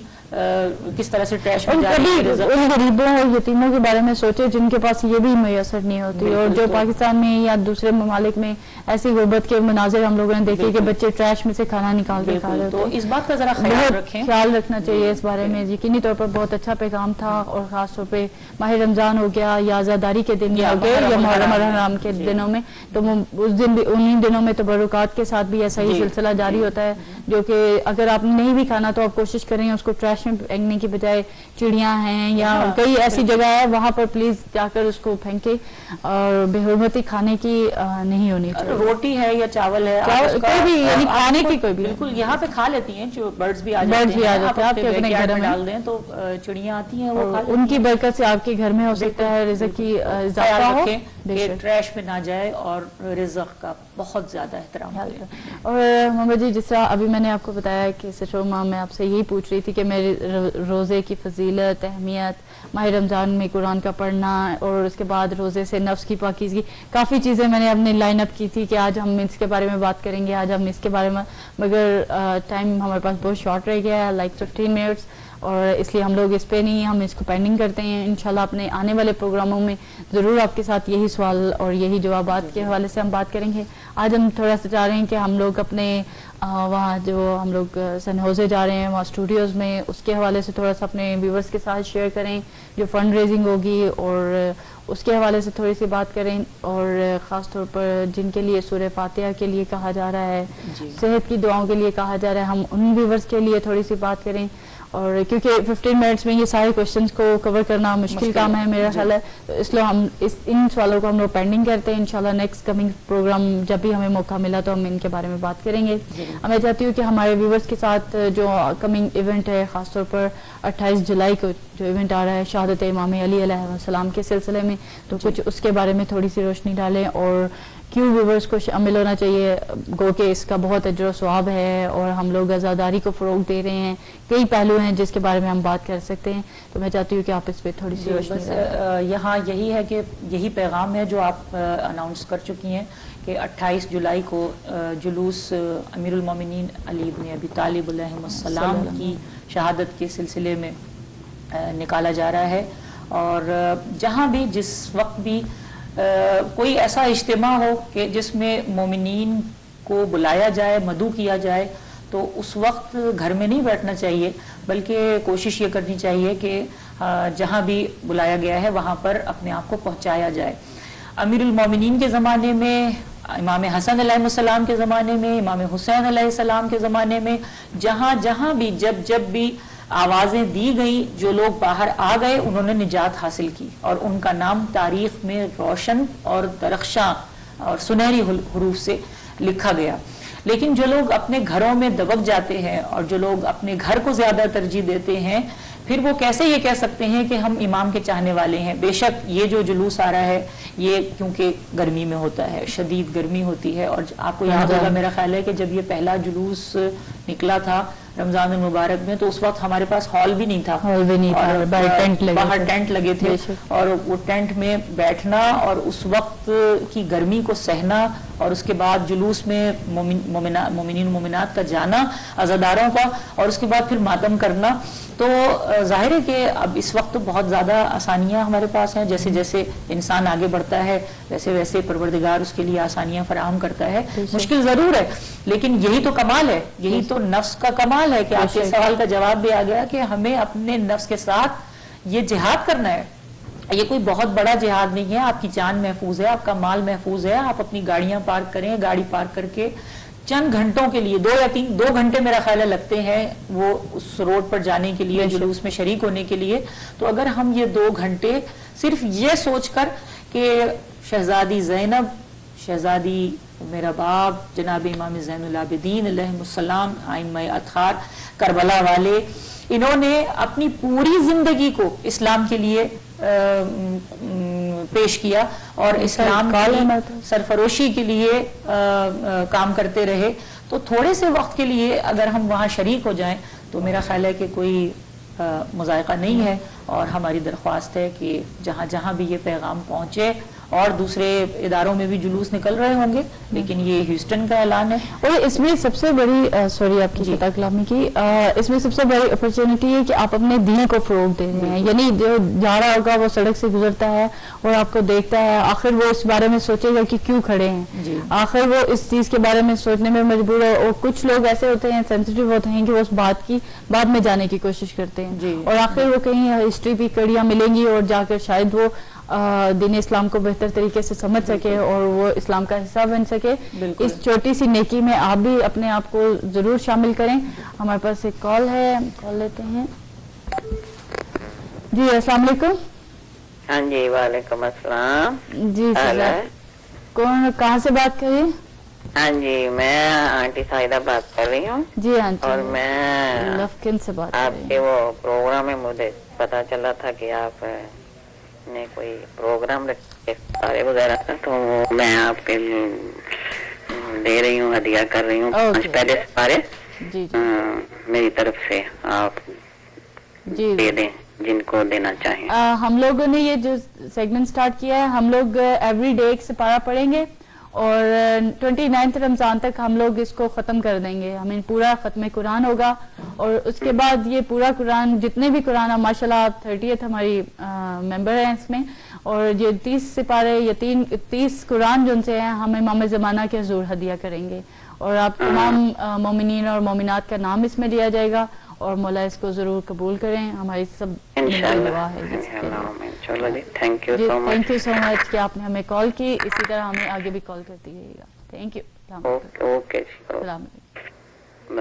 کس طرح سے ٹریش میں جا رہی ہے. ان غریبوں اور یتیموں کے بارے میں سوچے جن کے پاس یہ بھی میسر نہیں ہوتی, اور جو پاکستان میں یا دوسرے ممالک میں ایسی غربت کے مناظر ہم لوگوں نے دیکھے کہ بچے ٹریش میں سے کھانا نکال کے کھا رہے ہوتے. تو اس بات کا ذرا خیال رکھنا چاہیے اس بارے میں. یقینی طور پر بہت اچھا پیغام تھا, اور خاص طور پہ ماہ رمضان ہو گیا یا عزاداری کے دن ہو گئے یا محرم الحرام کے دنوں میں, تو اس دن بھی انہی دنوں میں تبرکات کے ساتھ بھی ایسا ہی سلسلہ جاری ہوتا ہے جو کہ اگر آپ نے نہیں بھی کھانا تو آپ کوشش کریں اس کو ٹریش میں پھینکنے کی بجائے، چڑیاں ہیں یا کئی ایسی جگہ ہے وہاں پر پلیز جا کر اس کو پھینکے، اور بے حرمتی کھانے کی نہیں ہونی چاہیے. روٹی ہے یا چاول ہے، کوئی بھی یعنی کھانے کی کوئی بھی، بالکل یہاں پہ کھا لیتی ہیں، جو برڈز بھی آ جاتے ہیں آپ اپنے گھر میں ڈال دیں تو چڑیاں آتی ہیں وہ کھا لیتی ہیں. ان کی برکت سے آپ کے گھر میں ہو سکتا ہے رزق کی اضافہ ہو، کہ ٹریش میں نہ جائے اور رزق کا بہت زیادہ احترام کریں. اور محمد جی، جس طرح ابھی میں نے آپ کو بتایا کہ سٹروما میں آپ سے یہی پوچھ رہی تھی کہ میرے روزے کی فضیلت، اہمیت، ماہ رمضان میں قرآن کا پڑھنا، اور اس کے بعد روزے سے نفس کی پاکیزگی، کافی چیزیں میں نے اپنے لائن اپ کی تھی کہ آج ہم اس کے بارے میں بات کریں گے، آج ہم اس کے بارے میں، مگر ٹائم ہمارے پاس بہت شارٹ رہ گیا ہے، لائک 15 منٹس، اور اس لیے ہم لوگ اس پہ نہیں، ہم اس کو پینڈنگ کرتے ہیں. انشاءاللہ اپنے آنے والے پروگراموں میں ضرور آپ کے ساتھ یہی سوال اور یہی جوابات کے حوالے سے ہم بات کریں گے. آج ہم تھوڑا سا چاہ رہے ہیں کہ ہم لوگ اپنے وہاں جو ہم لوگ سن ہوزے جا رہے ہیں وہاں اسٹوڈیوز میں، اس کے حوالے سے تھوڑا سا اپنے ویورز کے ساتھ شیئر کریں، جو فنڈ ریزنگ ہوگی اور اس کے حوالے سے تھوڑی سی بات کریں، اور خاص طور پر جن کے لیے سورہ فاتحہ کے لیے کہا جا رہا ہے، صحت کی دعاؤں کے لیے کہا جا رہا ہے، ہم ان ویورز کے لیے تھوڑی سی بات کریں. اور کیونکہ 15 منٹس میں یہ سارے کوشچنس کو کور کرنا مشکل کام ہے میرا خیال ہے، تو اس لیے ہم ان سوالوں کو ہم لوگ پینڈنگ کرتے ہیں. انشاءاللہ نیکسٹ کمنگ پروگرام جب بھی ہمیں موقع ملا تو ہم ان کے بارے میں بات کریں گے. میں چاہتی ہوں کہ ہمارے ویورز کے ساتھ جو کمنگ ایونٹ ہے، خاص طور پر 28 جولائی کو جو ایونٹ آ رہا ہے شہادت امام علی علیہ السلام کے سلسلے میں، تو کچھ اس کے بارے میں تھوڑی سی روشنی ڈالیں، اور کیوں ویورز کو شامل ہونا چاہیے. گو کہ اس کا بہت اجر و ثواب ہے، اور ہم لوگ عزاداری کو فروغ دے رہے ہیں، کئی پہلو ہیں جس کے بارے میں ہم بات کر سکتے ہیں. تو میں چاہتی ہوں کہ آپ اس پہ تھوڑی سی روشنی ڈالیں. یہاں یہی ہے کہ یہی پیغام ہے جو آپ اناؤنس کر چکی ہیں کہ 28 جولائی کو جلوس امیر المومنین علی بن ابی طالب علیہ السلام کی شہادت کے سلسلے میں نکالا جا رہا ہے. اور جہاں بھی جس وقت بھی کوئی ایسا اجتماع ہو کہ جس میں مومنین کو بلایا جائے، مدعو کیا جائے، تو اس وقت گھر میں نہیں بیٹھنا چاہیے، بلکہ کوشش یہ کرنی چاہیے کہ جہاں بھی بلایا گیا ہے وہاں پر اپنے آپ کو پہنچایا جائے. امیر المومنین کے زمانے میں، امام حسن علیہ السلام کے زمانے میں، امام حسین علیہ السلام کے زمانے میں، جہاں جہاں بھی جب بھی آوازیں دی گئیں، جو لوگ باہر آ گئے انہوں نے نجات حاصل کی، اور ان کا نام تاریخ میں روشن اور درخشاں اور سنہری حروف سے لکھا گیا. لیکن جو لوگ اپنے گھروں میں دبک جاتے ہیں اور جو لوگ اپنے گھر کو زیادہ ترجیح دیتے ہیں، پھر وہ کیسے یہ کہہ سکتے ہیں کہ ہم امام کے چاہنے والے ہیں. بے شک یہ جو جلوس آ رہا ہے یہ کیونکہ گرمی میں ہوتا ہے، شدید گرمی ہوتی ہے، اور آپ کو یاد ہوگا میرا خیال ہے کہ جب یہ پہلا جلوس نکلا تھا رمضان المبارک میں تو اس وقت ہمارے پاس ہال بھی نہیں تھا، باہر ٹینٹ لگے تھے، اور وہ ٹینٹ میں بیٹھنا اور اس وقت کی گرمی کو سہنا، اور اس کے بعد جلوس میں مومنین مومنات کا جانا، عزاداروں کا، اور اس کے بعد پھر ماتم کرنا. تو ظاہر ہے کہ اب اس وقت تو بہت زیادہ آسانیاں ہمارے پاس ہیں، جیسے جیسے انسان آگے بڑھتا ہے ویسے ویسے پروردگار اس کے لیے آسانیاں فراہم کرتا ہے. مشکل ضرور ہے، لیکن یہی تو کمال ہے، یہی تو نفس کا کمال ہے کہ آپ کے سوال کا جواب بھی آ گیا کہ ہمیں اپنے نفس کے ساتھ یہ جہاد کرنا ہے. یہ کوئی بہت بڑا جہاد نہیں ہے، آپ کی جان محفوظ ہے، آپ کا مال محفوظ ہے. آپ اپنی گاڑیاں پارک کریں، گاڑی پارک کر کے چند گھنٹوں کے لیے 2 گھنٹے میرا خیال ہے لگتے ہیں وہ اس روڈ پر جانے کے لیے، جلوس میں شریک ہونے کے لیے. تو اگر ہم یہ 2 گھنٹے صرف یہ سوچ کر کہ شہزادی زینب، شہزادی میرا باپ جناب امام زین العابدین علیہ السلام، ائمہ اطہار کربلا والے، انہوں نے اپنی پوری زندگی کو اسلام کے لیے پیش کیا اور اسلام کی سرفروشی کے لیے کام کرتے رہے. تو تھوڑے سے وقت کے لیے اگر ہم وہاں شریک ہو جائیں تو میرا خیال ہے کہ کوئی مذائقہ نہیں ہے. اور ہماری درخواست ہے کہ جہاں جہاں بھی یہ پیغام پہنچے، اور دوسرے اداروں میں بھی جلوس نکل رہے ہوں گے، لیکن یہ ہیوسٹن کا اعلان ہے. اور اس میں سب سے بڑی سوری آپ کی خطا کلامی کی، اس میں سب سے بڑی اپرچونٹی ہے کہ آپ اپنے دین کو فروغ دے رہے ہیں. یعنی جو جا رہا ہوگا وہ سڑک سے گزرتا ہے اور آپ کو دیکھتا ہے، آخر وہ اس بارے میں سوچے گا کہ کیوں کھڑے ہیں، آخر وہ اس چیز کے بارے میں سوچنے میں مجبور ہے. اور کچھ لوگ ایسے ہوتے ہیں، سینسیٹیو ہوتے ہیں کہ وہ اس بات کی بعد میں جانے کی کوشش کرتے ہیں، اور آخر وہ کہیں ہسٹری بھی کڑیاں ملیں گی اور جا کر شاید وہ دین اسلام کو بہتر طریقے سے سمجھ سکے اور وہ اسلام کا حصہ بن سکے. اس چھوٹی سی نیکی میں آپ بھی اپنے آپ کو ضرور شامل کریں. ہمارے پاس ایک کال ہے, کال لیتے ہیں. جی السلام علیکم. ہاں جی وعلیکم السلام. جی سر, کون کہاں سے بات کر رہی ہیں؟ ہاں جی میں آنٹی سائدہ بات کر رہی ہوں. جی آنٹی, اور میں لفکن سے بات کر آپ رہی کے ہوں. وہ پروگرام میں مجھے پتا چلا تھا کہ آپ نے کوئی پروگرام رکھے سارے وغیرہ کا, تو میں آپ کے دے رہی ہوں, ہدیہ کر رہی ہوں 5 پہلے سارے جی جی میری طرف سے آپ جی دے دیں جن کو دینا چاہیں. ہم لوگوں نے یہ جو سیگمنٹ سٹارٹ کیا ہے, ہم لوگ ایوری ڈے ایک سپارہ پڑھیں گے اور 29 رمضان تک ہم لوگ اس کو ختم کر دیں گے. ہمیں پورا ختم قرآن ہوگا اور اس کے بعد یہ پورا قرآن جتنے بھی قرآن ہیں, ماشاءاللہ آپ 30th ہماری ممبر ہیں اس میں, اور یہ 30 سپارے یا 30 قرآن جو ان سے ہیں ہم امام زمانہ کے حضور ہدیہ کریں گے. اور آپ تمام مومنین اور مومنات کا نام اس میں لیا جائے گا, اور مولا اس کو ضرور قبول کریں. ہماری سب دعا ہے. چلو جی, تھینک یو جی so much. Thank you so much کہ آپ نے ہمیں کال کی. اسی طرح ہمیں آگے بھی کال کرتی رہیے گا. Thank you. اوکے جی, السلام علیکم.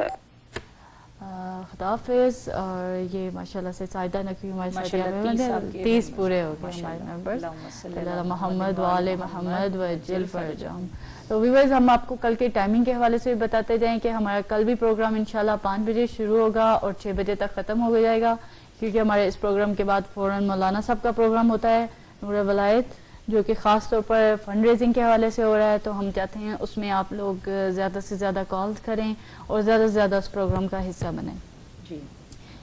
خدا حافظ. اور یہ ماشاءاللہ سے سائدہ نقوی ہمارے ساتھ 30 پورے ہو گئے ہمارے ممبرز. اللہ محمد وآل محمد وعجل فرجہم. تو ویورز, ہم آپ کو کل کے ٹائمنگ کے حوالے سے بھی بتاتے جائیں کہ ہمارا کل بھی پروگرام انشاءاللہ 5 بجے شروع ہوگا اور 6 بجے تک ختم ہو جائے گا, کیونکہ ہمارے اس پروگرام کے بعد فوراً مولانا صاحب کا پروگرام ہوتا ہے نور ولایت, جو کہ خاص طور پر فنڈ ریزنگ کے حوالے سے ہو رہا ہے. تو ہم چاہتے ہیں اس میں آپ لوگ زیادہ سے زیادہ کالز کریں اور زیادہ سے زیادہ اس پروگرام کا حصہ بنیں.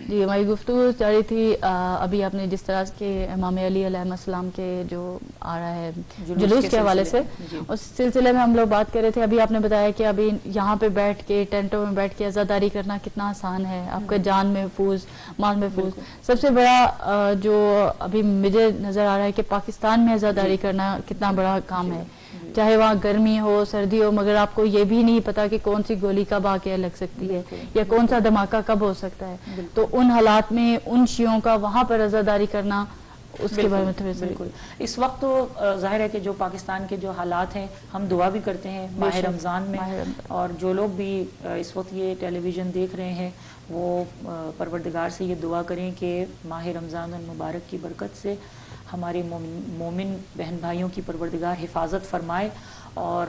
جی ہماری گفتگو جاری تھی. ابھی آپ نے جس طرح کے امام علی علیہ السلام کے جو آ رہا ہے جلوس کے حوالے سے, اس سلسلے میں ہم لوگ بات کر رہے تھے. ابھی آپ نے بتایا کہ ابھی یہاں پہ بیٹھ کے ٹینٹوں میں بیٹھ کے عزاداری کرنا کتنا آسان ہے, آپ کا جان محفوظ, مال محفوظ. سب سے بڑا جو ابھی مجھے نظر آ رہا ہے کہ پاکستان میں عزاداری کرنا کتنا بڑا کام ہے, چاہے وہاں گرمی ہو سردی ہو, مگر آپ کو یہ بھی نہیں پتا کہ کون سی گولی کب آ کے لگ سکتی ہے یا کون سا دھماکہ کب ہو سکتا ہے. تو ان حالات میں ان شیعوں کا وہاں پر عزاداری کرنا, اس کے بارے میں تھوڑے سے. بالکل, اس وقت تو ظاہر ہے کہ جو پاکستان کے جو حالات ہیں, ہم دعا بھی کرتے ہیں ماہ رمضان میں, اور جو لوگ بھی اس وقت یہ ٹیلی ویژن دیکھ رہے ہیں وہ پروردگار سے یہ دعا کریں کہ ماہ رمضان المبارک کی برکت سے ہمارے مومن بہن بھائیوں کی پروردگار حفاظت فرمائے, اور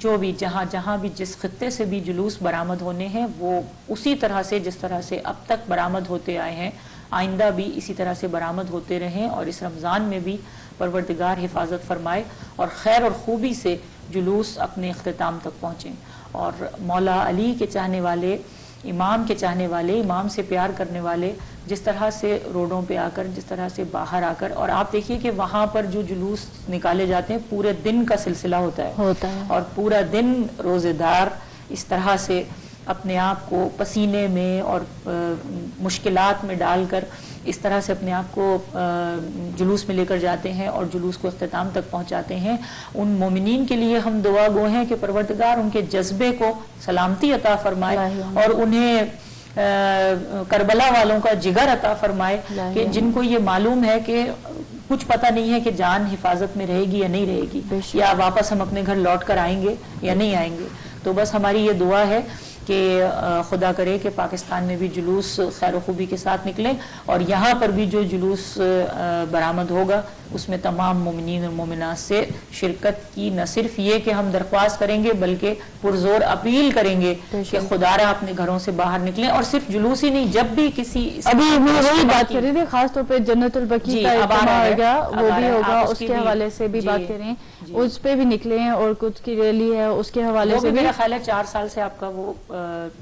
جو بھی جہاں بھی جس خطے سے بھی جلوس برآمد ہونے ہیں وہ اسی طرح سے جس طرح سے اب تک برآمد ہوتے آئے ہیں آئندہ بھی اسی طرح سے برآمد ہوتے رہیں, اور اس رمضان میں بھی پروردگار حفاظت فرمائے اور خیر اور خوبی سے جلوس اپنے اختتام تک پہنچیں. اور مولا علی کے چاہنے والے, امام کے چاہنے والے, امام سے پیار کرنے والے جس طرح سے روڈوں پہ آ کر, جس طرح سے باہر آ کر, اور آپ دیکھیے کہ وہاں پر جو جلوس نکالے جاتے ہیں پورے دن کا سلسلہ ہوتا ہے, اور پورا دن روزے دار اس طرح سے اپنے آپ کو پسینے میں اور مشکلات میں ڈال کر اس طرح سے اپنے آپ کو جلوس میں لے کر جاتے ہیں اور جلوس کو اختتام تک پہنچاتے ہیں. ان مومنین کے لیے ہم دعا گو ہیں کہ پروردگار ان کے جذبے کو سلامتی عطا فرمائے اور انہیں کربلا والوں کا جگر عطا فرمائے, کہ جن کو یہ معلوم ہے کہ کچھ پتہ نہیں ہے کہ جان حفاظت میں رہے گی یا نہیں رہے گی, یا واپس ہم اپنے گھر لوٹ کر آئیں گے یا نہیں آئیں گے. تو بس ہماری یہ دعا ہے کہ خدا کرے کہ پاکستان میں بھی جلوس خیر و خوبی کے ساتھ نکلیں, اور یہاں پر بھی جو جلوس برآمد ہوگا اس میں تمام مومنین اور مومنات سے شرکت کی نہ صرف یہ کہ ہم درخواست کریں گے بلکہ پرزور اپیل کریں گے کہ خدا را اپنے گھروں سے باہر نکلیں. اور صرف جلوس ہی نہیں, جب بھی کسی ابھی میں وہی بات کر رہی تھی, خاص طور پہ جنت البقیع کا اجتماع ہوگا, وہ بھی ہوگا, اس کے حوالے سے بھی بات کریں, اس پہ بھی نکلیں, اور کچھ کی ریلی ہے اس کے حوالے سے بھی. میرا خیال ہے 4 سال سے آپ کا وہ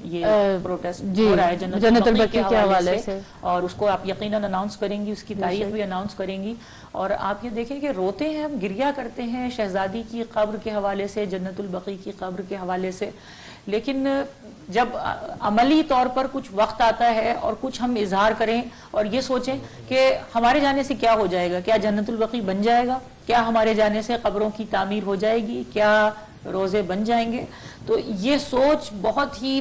یہ پروٹیسٹ ہو رہا ہے جنت البقیع کے حوالے سے, اور اس کو آپ یقیناً اناؤنس کریں گی, اس کی تاریخ بھی اناؤنس کریں گی. اور آپ یہ دیکھیں کہ روتے ہیں, ہم گریہ کرتے ہیں شہزادی کی قبر کے حوالے سے, جنت البقیع کی قبر کے حوالے سے, لیکن جب عملی طور پر کچھ وقت آتا ہے اور کچھ ہم اظہار کریں اور یہ سوچیں کہ ہمارے جانے سے کیا ہو جائے گا, کیا جنت البقیع بن جائے گا, کیا ہمارے جانے سے قبروں کی تعمیر ہو جائے گی, کیا روزے بن جائیں گے, تو یہ سوچ بہت ہی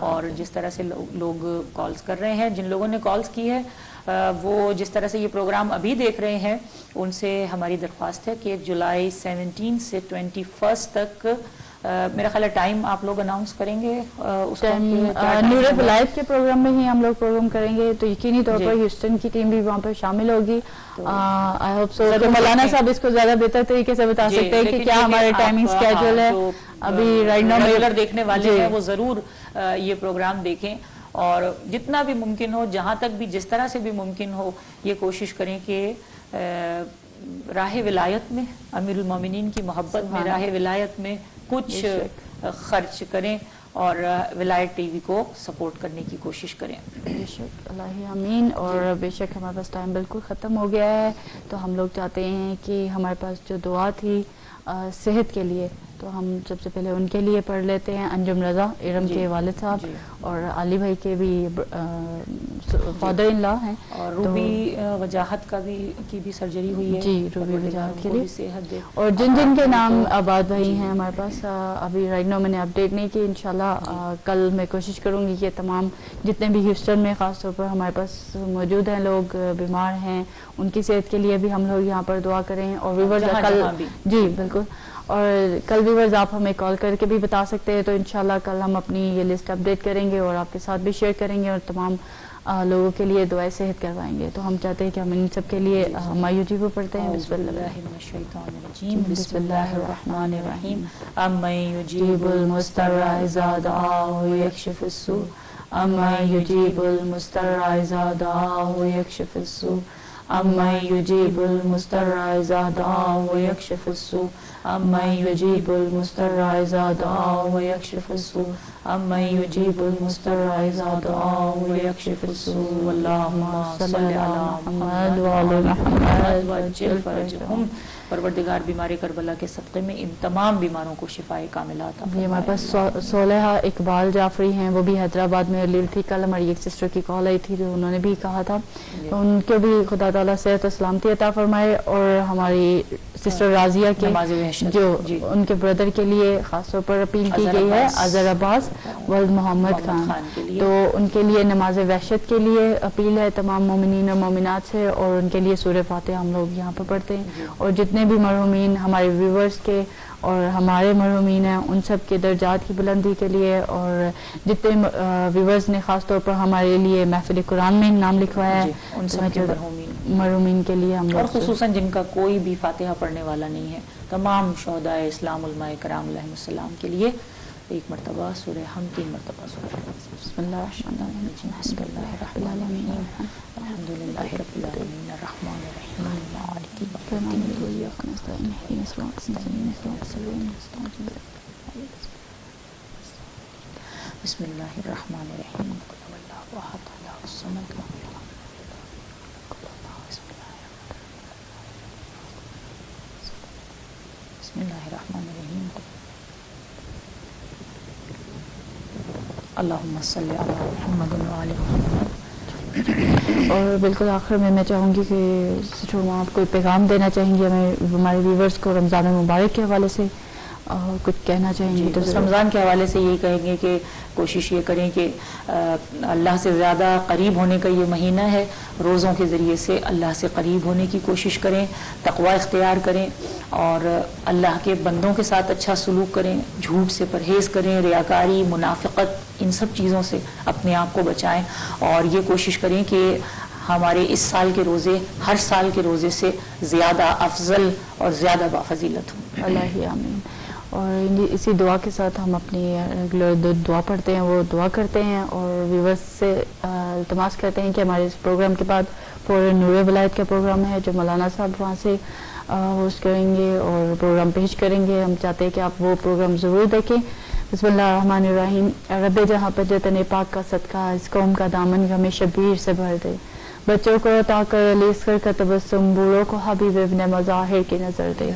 اور جس طرح سے لوگ کالز کر رہے ہیں، جن لوگوں نے کالز کی ہے وہ جس طرح سے یہ پروگرام ابھی دیکھ رہے ہیں ان سے ہماری درخواست ہے کہ جولائی 17 سے 21 تک میرا خیال ہے ٹائم آپ لوگ اناؤنس کریں گے اس نور ولایت کے پروگرام میں ہی ہم لوگ پروگرام کریں گے، تو یقینی طور پر ہیوسٹن کی ٹیم بھی وہاں پر شامل ہوگی. آئی ہوپ سو کہ مولانا صاحب اس کو زیادہ بہتر طریقے سے بتا سکتے ہیں کہ کیا ہمارے ٹائمنگ اسکیجول ہے. ابھی رائٹ ناؤ ریگولر دیکھنے والے ہیں وہ ضرور یہ پروگرام دیکھیں، اور جتنا بھی ممکن ہو، جہاں تک بھی جس طرح سے بھی ممکن ہو، یہ کوشش کریں کہ راہ ولایت میں، امیر المومنین کی محبت میں، راہ ولایت میں کچھ خرچ کریں اور ولایت ٹی وی کو سپورٹ کرنے کی کوشش کریں. بے شک، اللہ آمین. اور بے شک ہمارے پاس ٹائم بالکل ختم ہو گیا ہے، تو ہم لوگ چاہتے ہیں کہ ہمارے پاس جو دعا تھی صحت کے لیے، تو ہم سب سے پہلے ان کے لیے پڑھ لیتے ہیں. انجم رضا ارم کے والد صاحب اور علی بھائی کے بھی فادر ان لا ہیں، اور روبی وجاہت کی بھی سرجری ہوئی ہے. جی، روبی وجاہت کے لیے صحت دے. اور جن کے نام آباد بھائی ہیں ہمارے پاس ابھی رائٹ ناؤ میں نے اپڈیٹ نہیں کی. انشاءاللہ کل میں کوشش کروں گی کہ تمام جتنے بھی ہیوسٹن میں خاص طور پر ہمارے پاس موجود ہیں لوگ بیمار ہیں، ان کی صحت کے لیے بھی ہم لوگ یہاں پر دعا کریں. اور ویورز کل جی بالکل، اور کل ویورز آپ ہمیں کال کر کے بھی بتا سکتے ہیں، تو انشاءاللہ کل ہم اپنی یہ لسٹ اپڈیٹ کریں گے اور آپ کے ساتھ بھی شیئر کریں گے اور تمام لوگوں کے لیے دعائیں صحت کروائیں گے. تو ہم چاہتے ہیں کہ ہم ان سب کے لیے مایوجی کو پڑھتے ہیں. بسم اللہ بسم اللہ الرحمن الرحیم. امن یجیب المضطر اذا دعاہ یکشف السوء، امن یجیب المضطر اذا دعاہ یکشف السوء، امن یجیب المضطر اذا دعاہ یکشف السوء، امن یجیب المضطر اذا دعاہ یکشف السوء، امن یجیب المضطر اذا دعاہ یکشف السوء. اللہم صلی علی محمد وعلی محمد وعجل فرجہم. پروردگار بیمار کربلا کے صدقے میں ان تمام بیماروں کو شفائے کاملہ عطا فرمائے. ہمارے پاس صالحہ اقبال جعفری ہیں، وہ بھی حیدرآباد میں لیل تھی. کل ہماری ایک سسٹر کی کال آئی تھی تو انہوں نے بھی کہا تھا ان کو بھی خدا تعالیٰ صحت و سلامتی عطا فرمائے. اور ہماری سسٹر راضیہ کے جو ان کے بردر کے لیے خاص طور پر اپیل کی گئی ہے، اظہر عباس ولد محمد خان، تو ان کے لیے نماز وحشت کے لیے اپیل ہے تمام مومنین اور مومنات سے، اور ان کے لیے سورہ فاتحہ ہم لوگ یہاں پر پڑھتے ہیں. اور جتنے بھی مرحومین ہمارے ویورز کے اور ہمارے مرحومین ہیں ان سب کے درجات کی بلندی کے لیے، اور جتنے ویورز نے خاص طور پر ہمارے لیے محفل قرآن میں نام لکھوایا ہے ان سب کے مرحومین کے لیے ہم لوگ، اور خصوصاً جن کا کوئی بھی فاتحہ پڑھنے والا نہیں ہے، تمام شہداء اسلام علماء کرام علیہ السلام کے لیے ایک مرتبہ سورہ ہم 3 مرتبہ سورہ بسم اللہ الرحمن الرحیم. بسم اللہ الرحمن الرحیم. الحمد للہ رب العالمین الرحمن الرحیم مالک یوم الدین ایاک نستعین اهدنا الصراط المستقیم. بسم اللہ الرحمن الرحیم. قل هو اللہ احد اللہ الصمد. بسم اللہ الرحمن الرحیم. اللہم صلی علی محمد وعلی محمد. اور بالکل آخر میں چاہوں گی کہ آپ کوئی پیغام دینا چاہیں گے ہمارے ویورز کو رمضان مبارک کے حوالے سے کچھ کہنا چاہیں گے؟ تو رمضان کے حوالے سے یہی کہیں گے کہ کوشش یہ کریں کہ اللہ سے زیادہ قریب ہونے کا یہ مہینہ ہے، روزوں کے ذریعے سے اللہ سے قریب ہونے کی کوشش کریں، تقوی اختیار کریں اور اللہ کے بندوں کے ساتھ اچھا سلوک کریں، جھوٹ سے پرہیز کریں، ریاکاری، منافقت، ان سب چیزوں سے اپنے آپ کو بچائیں، اور یہ کوشش کریں کہ ہمارے اس سال کے روزے ہر سال کے روزے سے زیادہ افضل اور زیادہ بافضیلت ہوں. اللہ آمین. اور اسی دعا کے ساتھ ہم اپنی ریگولر دعا پڑھتے ہیں، وہ دعا کرتے ہیں اور ویورز سے التماس کرتے ہیں کہ ہمارے اس پروگرام کے بعد پورے نور ولایت کا پروگرام ہے جو مولانا صاحب وہاں سے ہوسٹ کریں گے اور پروگرام پیش کریں گے. ہم چاہتے ہیں کہ آپ وہ پروگرام ضرور دیکھیں. بسم اللہ الرحمن الرحیم. رب جہاں پر جتن پاک کا صدقہ اس قوم کا دامن غم شبیر سے بھر دے، بچوں کو عطا کر لیسکر کا تبسم، بوڑھوں کو حبیب ابن مظاہر کی نظر دے،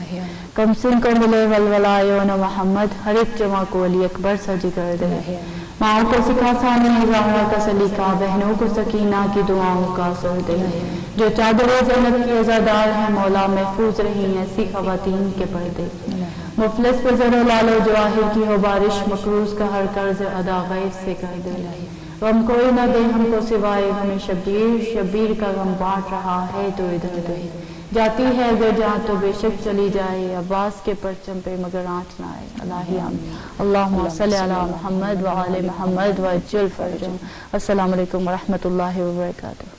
کم سن کو ملے ولولایون محمد، ہر ایک جمع کو علی اکبر سجی کر دے. ماں کو سکھا سامنے زہرا کا سلیقہ، بہنوں کو سکینہ کی دعاؤں کا اثر دے. جو چادر زینب کی عزادار ہیں مولا محفوظ رہی ایسی خواتین کے پردے. مفلس پر ذرا لال و جواہر کی ہو بارش، مقروض کا ہر قرض ادا غیب سے کر دے، غم کوئی نہ دے ہم کو سوائے ہمیں شبیر، شبیر کا غم بانٹ رہا ہے تو ادھر کہیں، جاتی ہے اگر جہاں تو بے شک چلی جائے، عباس کے پرچم پہ مگر آنچ نہ آئے، الہی آمین۔ اللہم صلی علی محمد وآل محمد وعجل فرجہم۔ السلام علیکم ورحمۃ اللہ وبرکاتہ۔